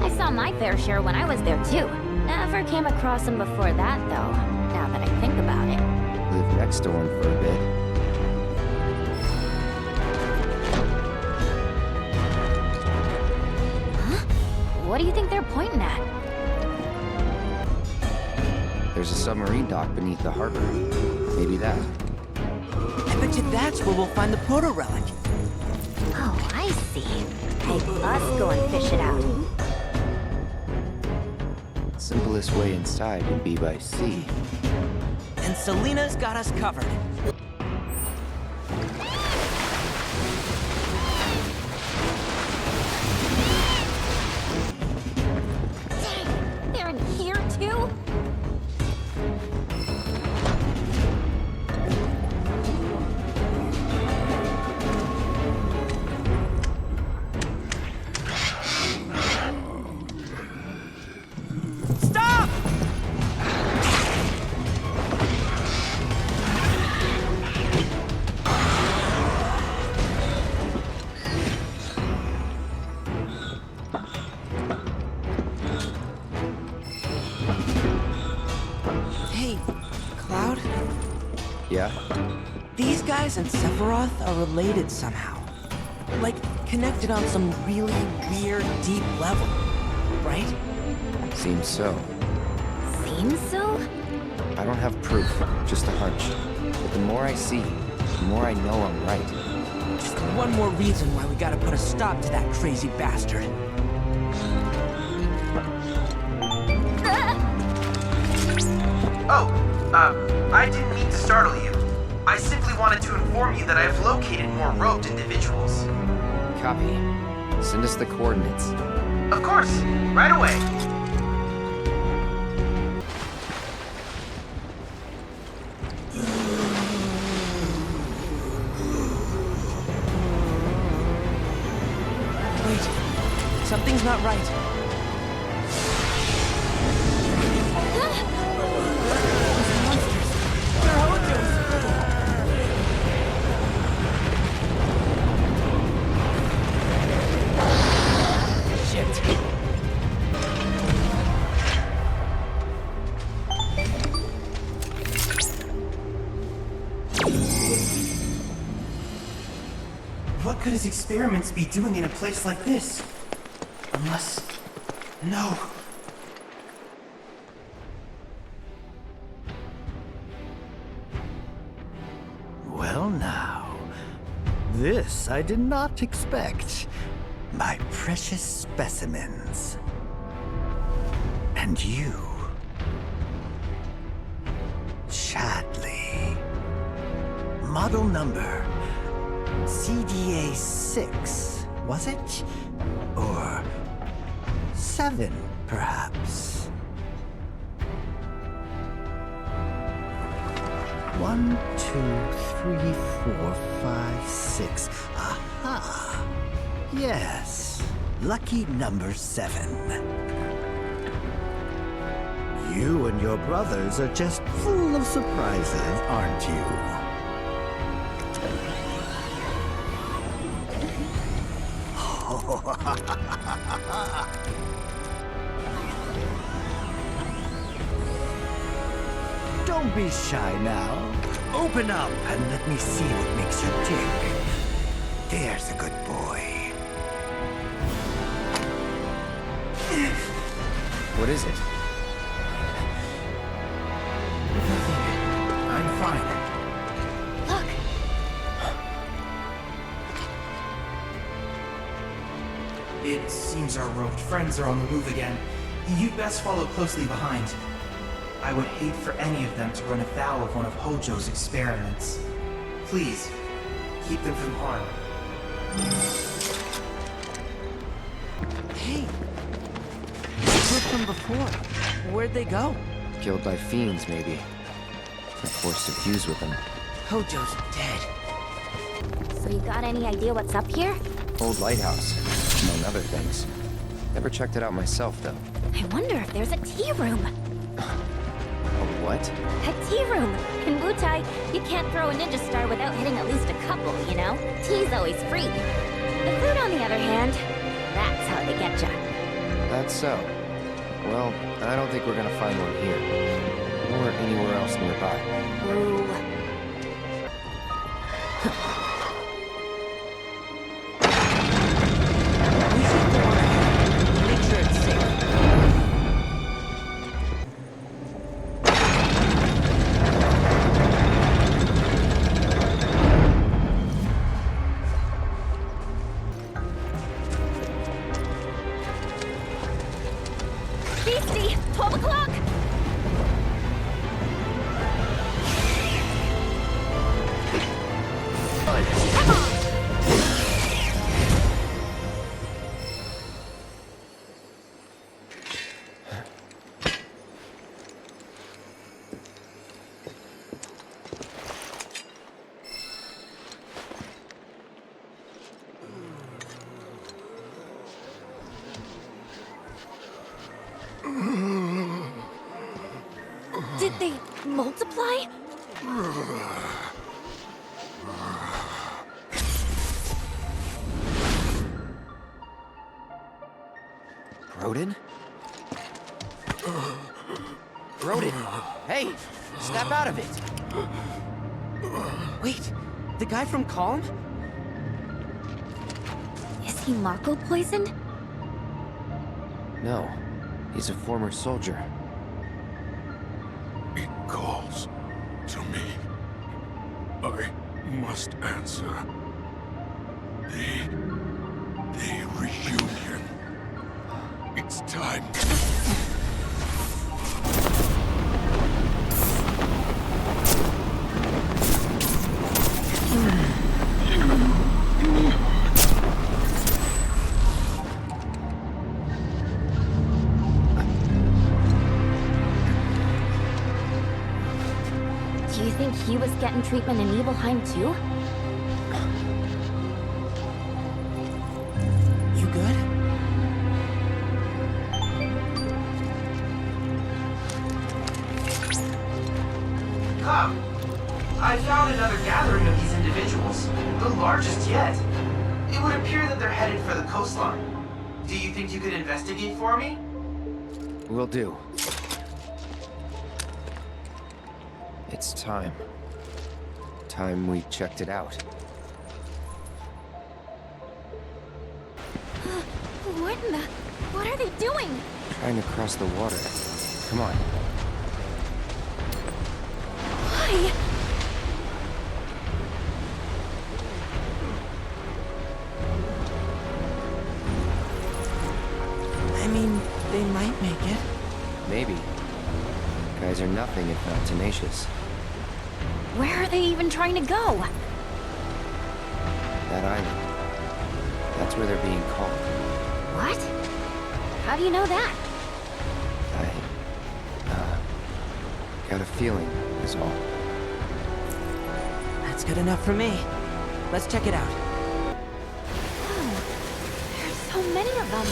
I saw my fair share when I was there too. Never came across them before that though, now that I think about it. Lived next to one for a bit. What do you think they're pointing at? There's a submarine dock beneath the harbor. Maybe that. I bet you that's where we'll find the proto-relic. Oh, I see. Hey, us go and fish it out. Simplest way inside would be by sea. And Selena's got us covered. They're in here too? Stop! Hey, Cloud? Yeah? These guys and Sephiroth are related somehow. Like, connected on some really weird, deep level. Right? Seems so. Seems so? I don't have proof, just a hunch. But the more I see, the more I know I'm right. Just one more reason why we gotta put a stop to that crazy bastard. Oh, I didn't mean to startle you. I simply wanted to inform you that I have located more robed individuals. Copy. Send us the coordinates. Of course, right away. Wait, something's not right. What could his experiments be doing in a place like this? Unless... No. Well now, this I did not expect. My precious specimens. And you, Chadley. Model number CDA 6, was it? Or 7, perhaps? 1, 2, 3, 4, 5, 6. Aha! Yes, lucky number 7. You and your brothers are just full of surprises, aren't you? Don't be shy now. Open up and let me see what makes you tick. There's a good boy. What is it? I'm fine. seems our robed friends are on the move again. You'd best follow closely behind. I would hate for any of them to run afoul of one of Hojo's experiments. Please, keep them from harm. Hey! Group from before. Where'd they go? Killed by fiends, maybe. Or forced to fuse with them. Hojo's dead. So you got any idea what's up here? Old lighthouse, among other things. Never checked it out myself, though. I wonder if there's a tea room. A what? A tea room! In Wutai, you can't throw a ninja star without hitting at least a couple, you know? Tea's always free. The food, on the other hand, that's how they get ya. That's so. Well, I don't think we're gonna find one here. Or anywhere else nearby. Ooh. Make sure it's safe. Beastie! 12 o'clock! Did they multiply? Broden? Broden! Hey! Snap out of it! Wait, the guy from Kalm? Is he Mako poisoned? No. He's a former soldier. It calls to me. I must answer. The reunion. It's time. Do you think he was getting treatment in Nibelheim too? You good? Come! I found another gathering of these individuals, the largest yet. It would appear that they're headed for the coastline. Do you think you could investigate for me? Will do. It's time. Time we checked it out. What are they doing? Trying to cross the water. Come on. Why? I mean, they might make it. Maybe. Guys are nothing if not tenacious. Where are they even trying to go? That island. That's where they're being called. What? How do you know that? Got a feeling, is all. That's good enough for me. Let's check it out. Oh, there's so many of them.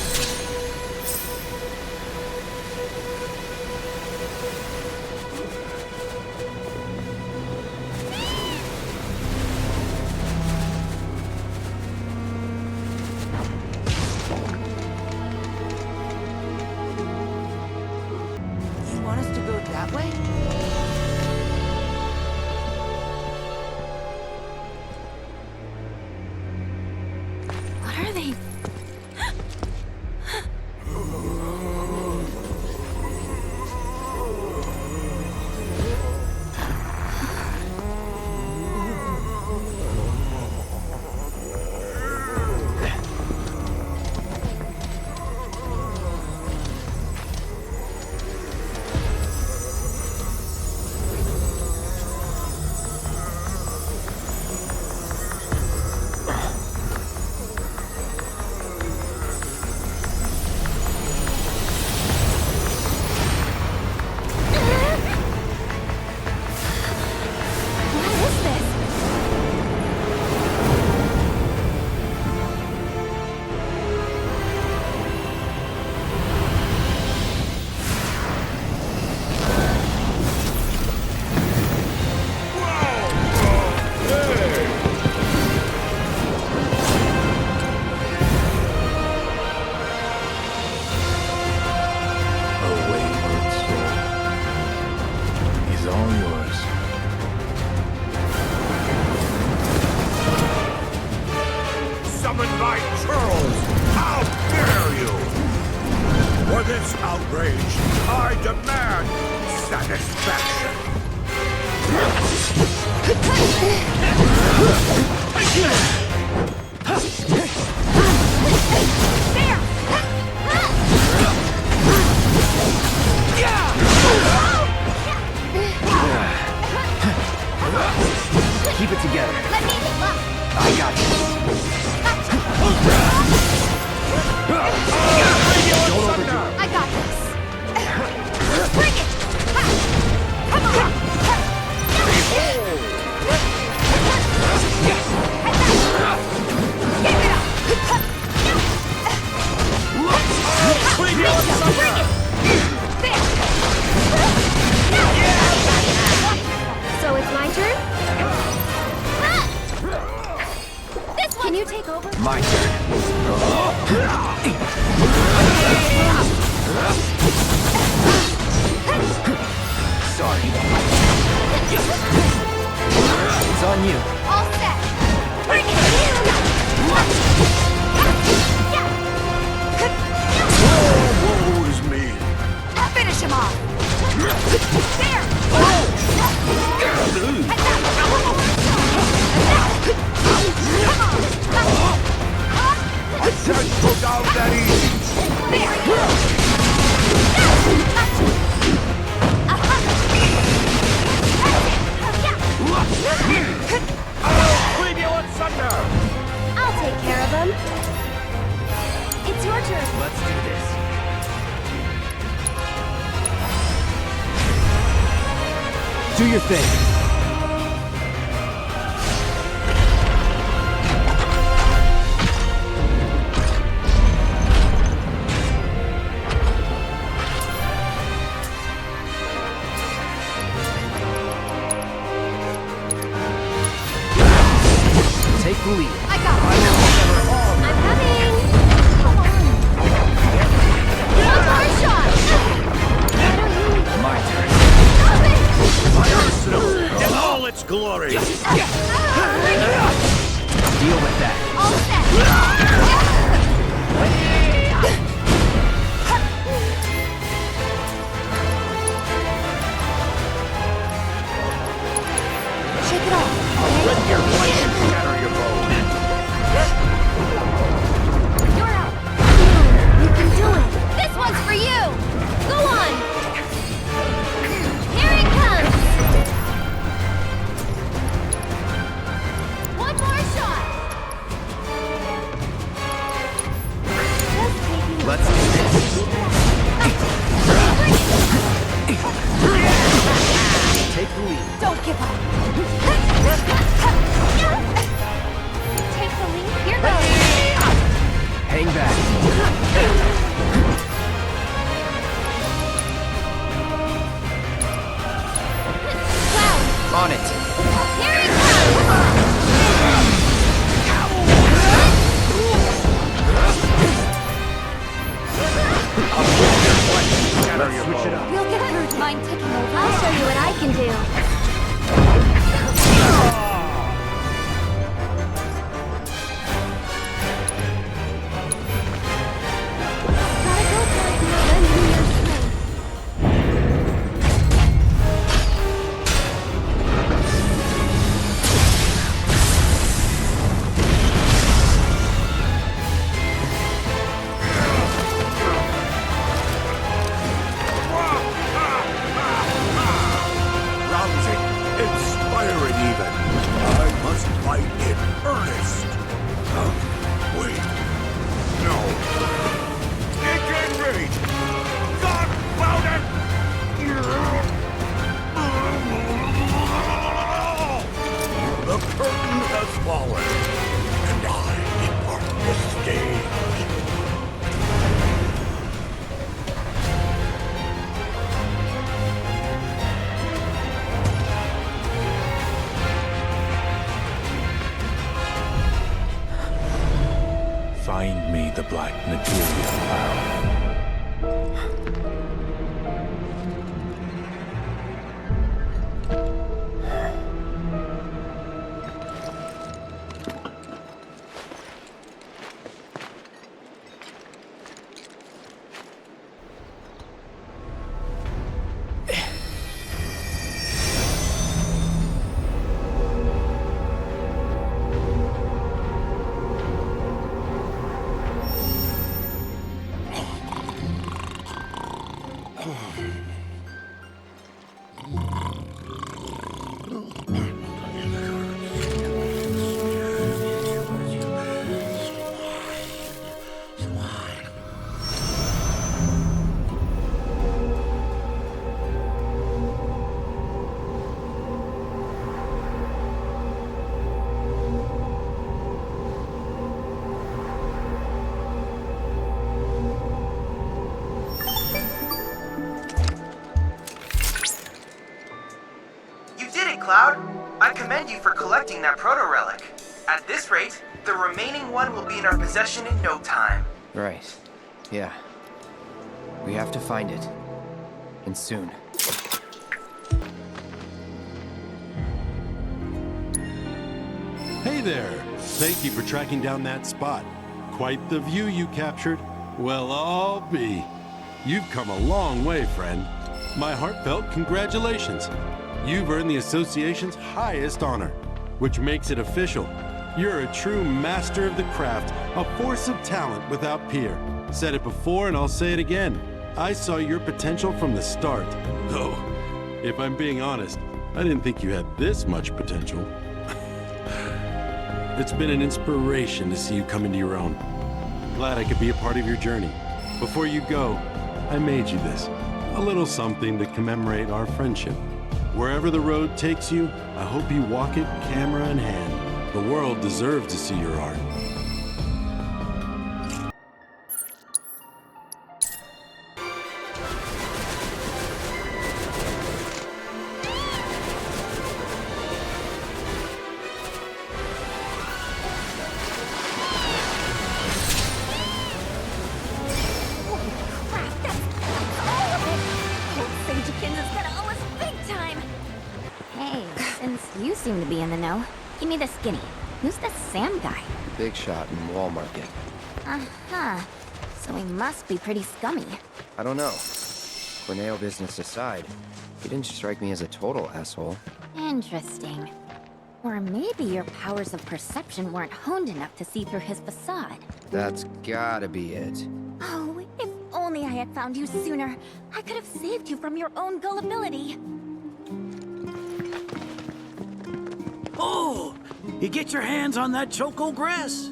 Keep it together. Let me look. I got this. Don't overdo it. I got this. Bring it. Come on. Give it up. Bring it. There. So it's my turn? This one. Can you take over? My turn. Sorry. It's on you. All set. Bring it. Woe is me. Finish him off. There. I can't go down that easy. I'll clean you asunder! I'll take care of him. It's your turn. Let's do this. Do your thing. Take the lead. I got it. I'm coming. Come on. One more shot. My turn. Fire in all its glory. Deal with that. All set. Shake it off. Rip your blade and shatter your bone. You're out. You can do it. This one's for you. Go on. Here it comes. One more shot. Let's do this. Take the lead. Don't give up. Take the lead. Here goes. Hang back. Cloud. On it. Here it comes. Switch it up. We'll get through. Mind taking over? I'll show you what I can do. Gotta go for it. Lend me your strength. Rousing, inspiring even. I must fight in earnest. Wait. No. Degenerate! Godfather! The curtain has fallen, and I depart the stage. Find me the black materia cloud. I commend you for collecting that proto-relic. At this rate, the remaining one will be in our possession in no time. Right. Yeah. We have to find it. And soon. Hey there! Thank you for tracking down that spot. Quite the view you captured. Well, I'll be. You've come a long way, friend. My heartfelt congratulations. You've earned the Association's highest honor, which makes it official. You're a true master of the craft, a force of talent without peer. Said it before and I'll say it again. I saw your potential from the start. Though, if I'm being honest, I didn't think you had this much potential. It's been an inspiration to see you come into your own. Glad I could be a part of your journey. Before you go, I made you this. A little something to commemorate our friendship. Wherever the road takes you, I hope you walk it camera in hand. The world deserves to see your art. Seem to be in the know. Give me the skinny. Who's the Sam guy? Big shot in Wall Market. Uh-huh. So he must be pretty scummy. I don't know. Corneo business aside, he didn't strike me as a total asshole. Interesting. Or maybe your powers of perception weren't honed enough to see through his facade. That's gotta be it. Oh, if only I had found you sooner. I could have saved you from your own gullibility. Oh! You get your hands on that choco grass?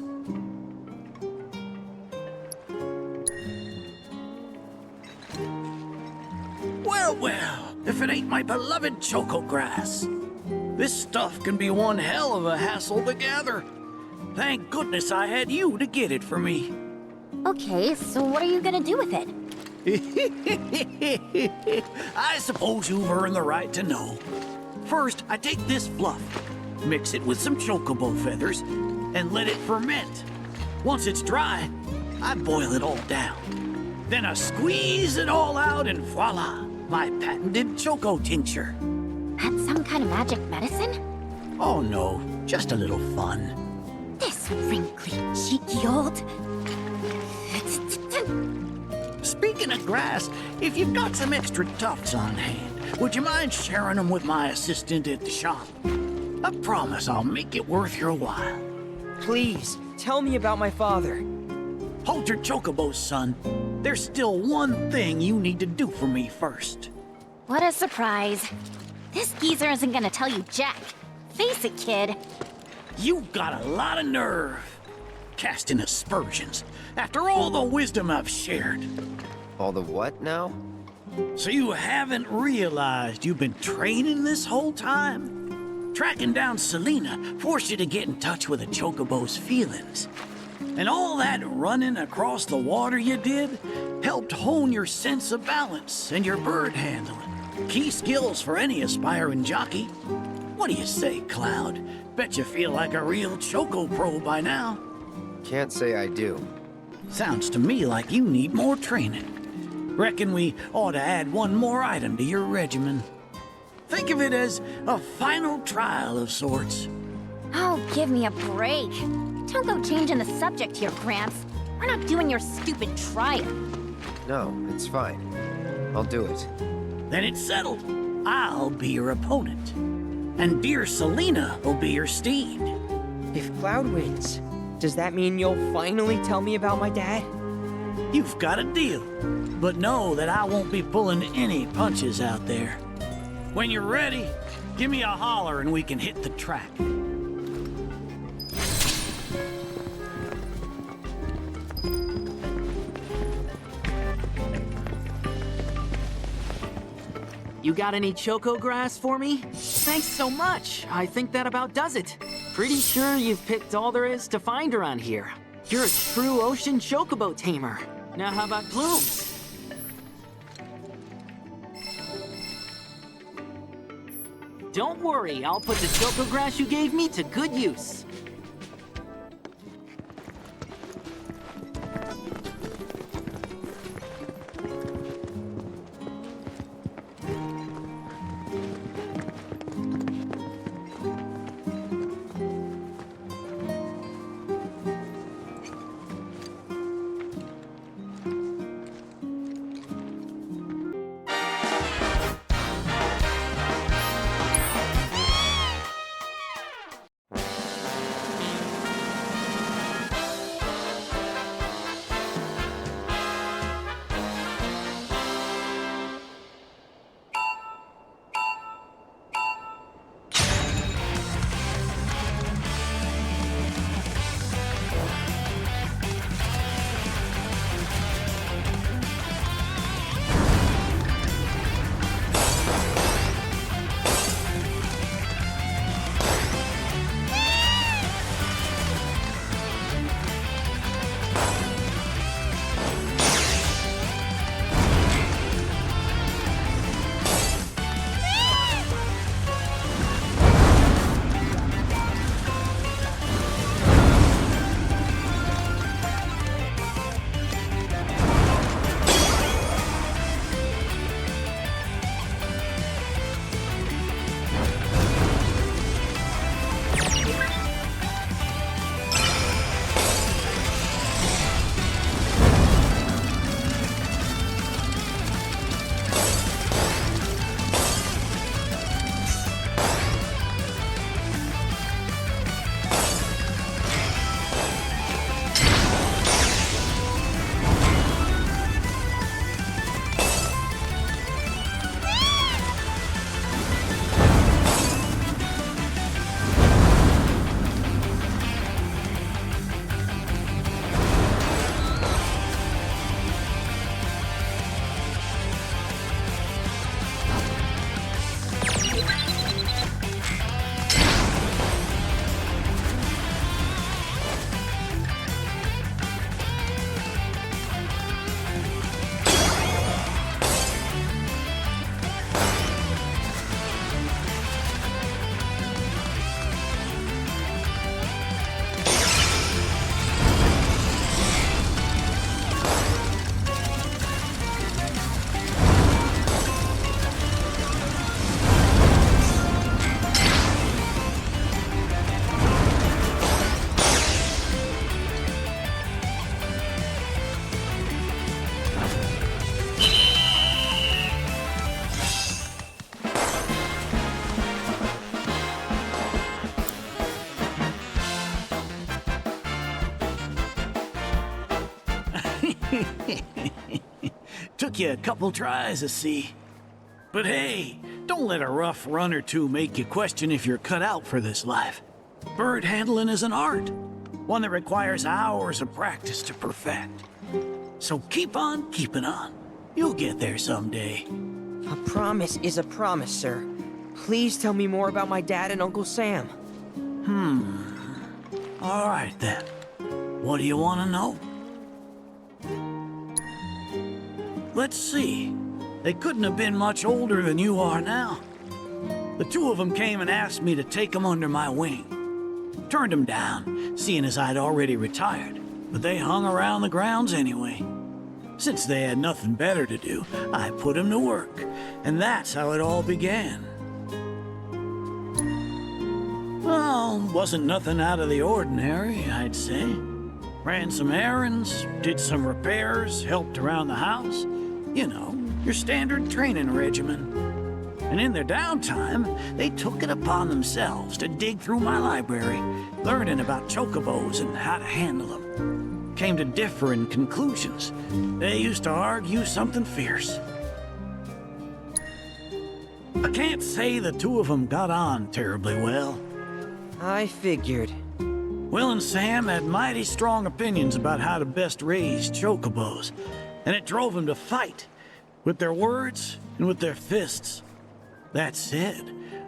Well, well, if it ain't my beloved choco grass. This stuff can be one hell of a hassle to gather. Thank goodness I had you to get it for me. Okay, so what are you gonna do with it? I suppose you've earned the right to know. First, I take this fluff, mix it with some chocobo feathers, and let it ferment. Once it's dry, I boil it all down. Then I squeeze it all out and voila, my patented choco tincture. That's some kind of magic medicine? Oh no, just a little fun. This wrinkly, cheeky old... Speaking of grass, if you've got some extra tufts on hand, would you mind sharing them with my assistant at the shop? I promise I'll make it worth your while. Please, tell me about my father. Hold your chocobos, son. There's still one thing you need to do for me first. What a surprise. This geezer isn't gonna tell you jack. Face it, kid. You've got a lot of nerve. Casting aspersions, after all the wisdom I've shared. All the what now? So you haven't realized you've been training this whole time? Tracking down Selena forced you to get in touch with a chocobo's feelings. And all that running across the water you did helped hone your sense of balance and your bird handling. Key skills for any aspiring jockey. What do you say, Cloud? Bet you feel like a real choco pro by now. Can't say I do. Sounds to me like you need more training. Reckon we ought to add one more item to your regimen. Think of it as a final trial of sorts. Oh, give me a break. Don't go changing the subject here, Gramps. We're not doing your stupid trial. No, it's fine. I'll do it. Then it's settled. I'll be your opponent. And dear Selena will be your steed. If Cloud wins, does that mean you'll finally tell me about my dad? You've got a deal. But know that I won't be pulling any punches out there. When you're ready, give me a holler and we can hit the track. You got any choco grass for me? Thanks so much. I think that about does it. Pretty sure you've picked all there is to find around here. You're a true ocean chocobo tamer. Now how about plumes? Don't worry, I'll put the choco grass you gave me to good use. Took you a couple tries to see. But hey, don't let a rough run or two make you question if you're cut out for this life. Bird handling is an art, one that requires hours of practice to perfect. So keep on keeping on. You'll get there someday. A promise is a promise, sir. Please tell me more about my dad and Uncle Sam. All right then. What do you want to know? Let's see. They couldn't have been much older than you are now. The two of them came and asked me to take them under my wing. Turned them down, seeing as I'd already retired, but they hung around the grounds anyway. Since they had nothing better to do, I put them to work, and that's how it all began. Well, wasn't nothing out of the ordinary, I'd say. Ran some errands, did some repairs, helped around the house. You know, your standard training regimen. And in their downtime, they took it upon themselves to dig through my library, learning about chocobos and how to handle them. Came to differing conclusions. They used to argue something fierce. I can't say the two of them got on terribly well. I figured. Will and Sam had mighty strong opinions about how to best raise chocobos, and it drove them to fight, with their words and with their fists. That said,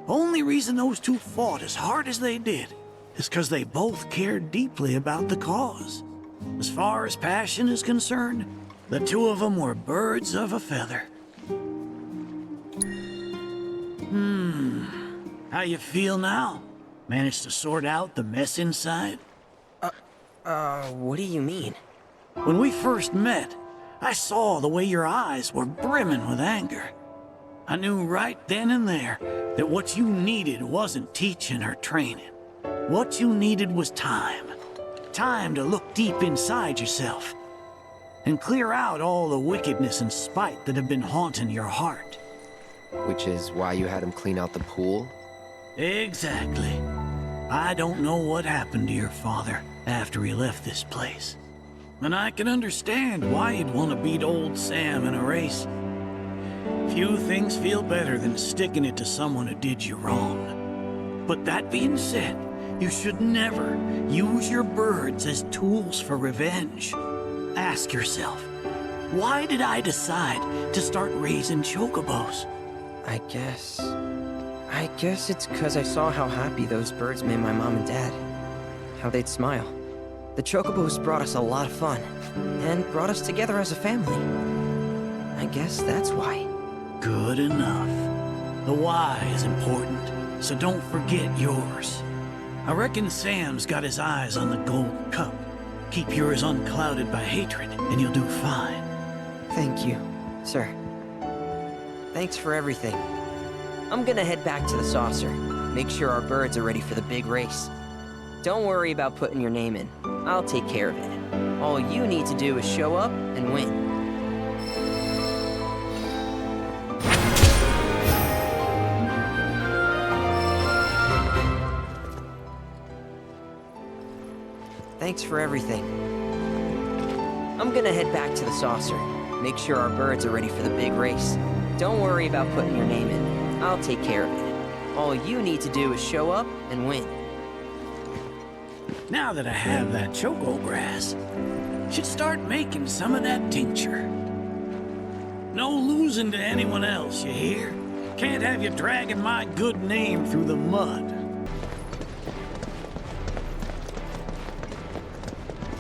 only reason those two fought as hard as they did is because they both cared deeply about the cause. As far as passion is concerned, the two of them were birds of a feather. How you feel now? Managed to sort out the mess inside? What do you mean? When we first met, I saw the way your eyes were brimming with anger. I knew right then and there that what you needed wasn't teaching or training. What you needed was time. Time to look deep inside yourself and clear out all the wickedness and spite that have been haunting your heart. Which is why you had him clean out the pool? Exactly. I don't know what happened to your father after he left this place. And I can understand why you'd want to beat old Sam in a race. Few things feel better than sticking it to someone who did you wrong. But that being said, you should never use your birds as tools for revenge. Ask yourself, why did I decide to start raising chocobos? I guess it's because I saw how happy those birds made my mom and dad. How they'd smile. The chocobos brought us a lot of fun, and brought us together as a family. I guess that's why. Good enough. The why is important, so don't forget yours. I reckon Sam's got his eyes on the gold cup. Keep yours unclouded by hatred, and you'll do fine. Thank you, sir. Thanks for everything. I'm gonna head back to the saucer. Make sure our birds are ready for the big race. Don't worry about putting your name in. I'll take care of it. All you need to do is show up and win. Thanks for everything. I'm gonna head back to the saucer. Make sure our birds are ready for the big race. Don't worry about putting your name in. I'll take care of it. All you need to do is show up and win. Now that I have that choco grass, should start making some of that tincture. No losing to anyone else, you hear? Can't have you dragging my good name through the mud.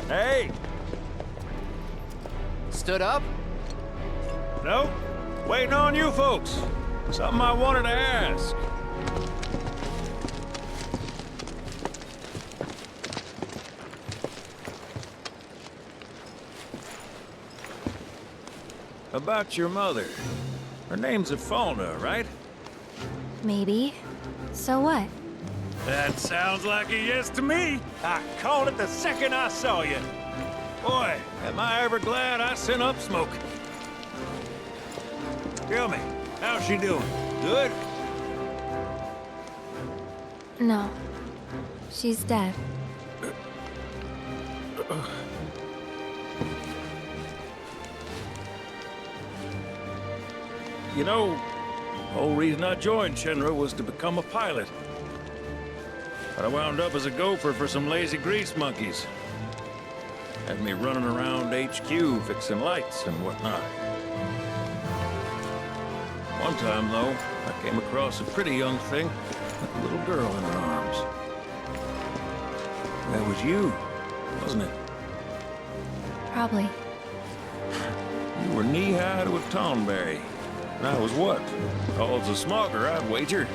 Hey! Stood up? Nope. Waiting on you folks. Something I wanted to ask. About your mother. Her name's Fauna, right? Maybe. So what? That sounds like a yes to me. I called it the second I saw you. Boy, am I ever glad I sent up smoke. Tell me, how's she doing? Good? No. She's dead. You know, the whole reason I joined Shinra was to become a pilot. But I wound up as a gopher for some lazy grease monkeys. Had me running around HQ fixing lights and whatnot. One time, though, I came across a pretty young thing with a little girl in her arms. That was you, wasn't it? Probably. You were knee-high to a tonberry. And I was what? Tall's a smogger, I'd wager.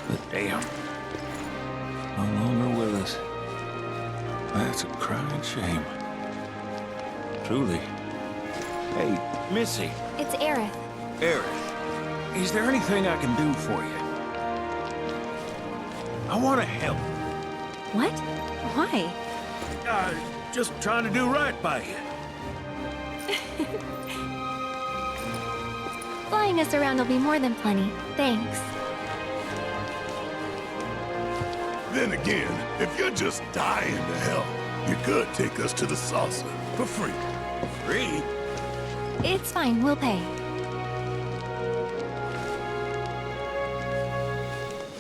But damn. No longer with us. That's a crying shame. Truly. Hey, Missy. It's Aerith. Aerith, is there anything I can do for you? I want to help. What? Why? Just trying to do right by you. Flying us around will be more than plenty. Thanks. Then again, if you're just dying to help, you could take us to the saucer for free. Free? It's fine, we'll pay.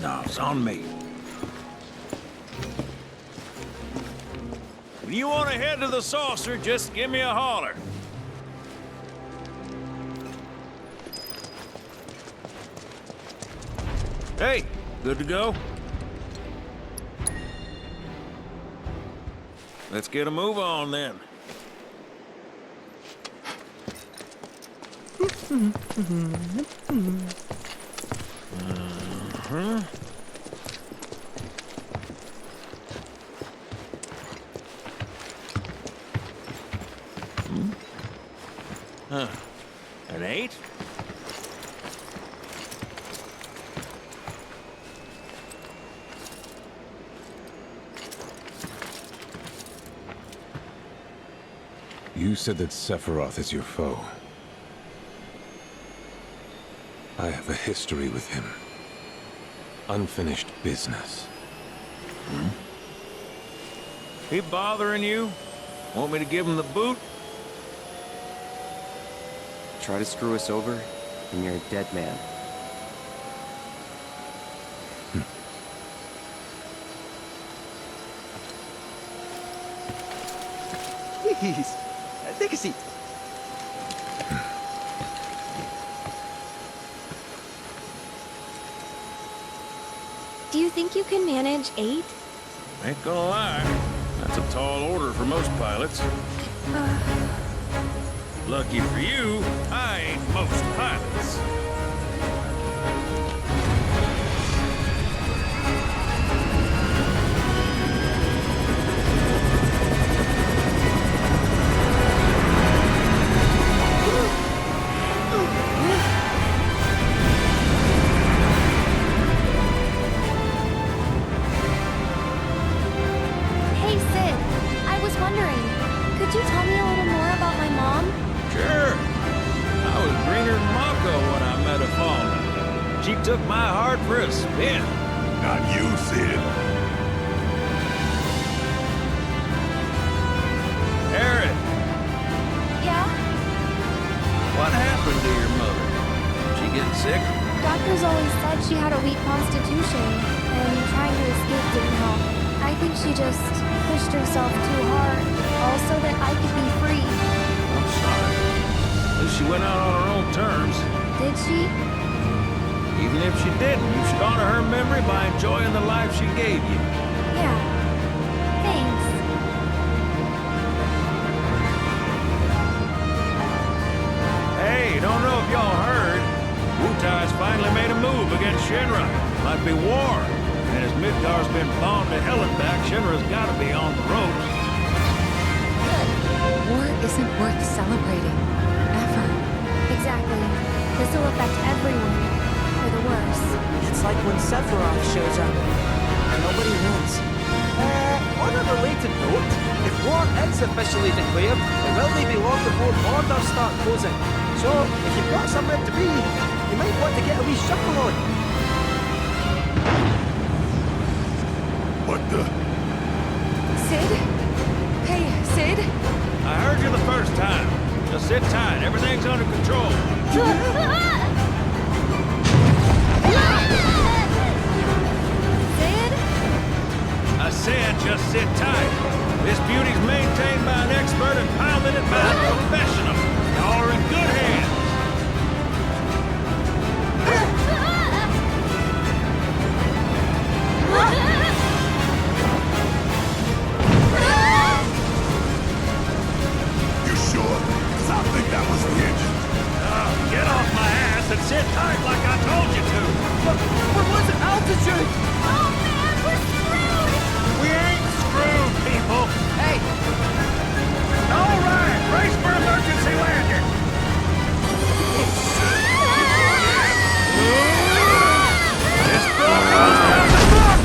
No, it's on me. When you want to head to the saucer, just give me a holler. Hey, good to go? Let's get a move on then. Huh. An 8? You said that Sephiroth is your foe. I have a history with him. Unfinished business. He bothering you? Want me to give him the boot? Try to screw us over, and you're a dead man. Please, take a seat. Do you think you can manage 8? Ain't gonna lie. That's a tall order for most pilots. Lucky for you, I ain't most pilots. Hey, Sid. I was wondering, could you tell me a little more about my mom? Sure. I was greener than Mako when I met her fauna. She took my heart for a spin. Not you, Sid. Aerith, Yeah? what happened to your mother? She get sick? Doctors always said she had a weak constitution, and trying to escape didn't help. I think she just pushed herself too hard, all so that I could be free. I'm sorry. At least she went out on her own terms. Did she? Even if she didn't, you should honor her memory by enjoying the life she gave you. Yeah. Thanks. Hey, don't know if y'all heard. Wutai's finally made a move against Shinra. Might be war. And as Midgar's been bombed to hell and back, Shinra's gotta be on the ropes. War isn't worth celebrating. Ever. Exactly. This will affect everyone. For the worse. It's like when Sephiroth shows up. Nobody wins. On a related note, if war is officially declared, it will be long before borders start closing. So, if you've got somewhere to be, you might want to get a wee shuffle on. What the? Sid? Hey, Sid? I heard you the first time. Just sit tight. Everything's under control. Sid? I said just sit tight. This beauty's maintained by an expert and piloted by a professional. Y'all are in good hands. You sure? 'Cause I think that was the engine. Get off my ass and sit tight like I told you to. What was it? Altitude? Oh man, we're screwed! We ain't screwed, people. Hey! All right, brace for emergency landing. This boat goes down the front.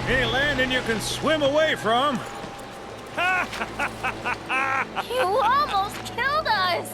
Any landing you can swim away from. You almost killed us!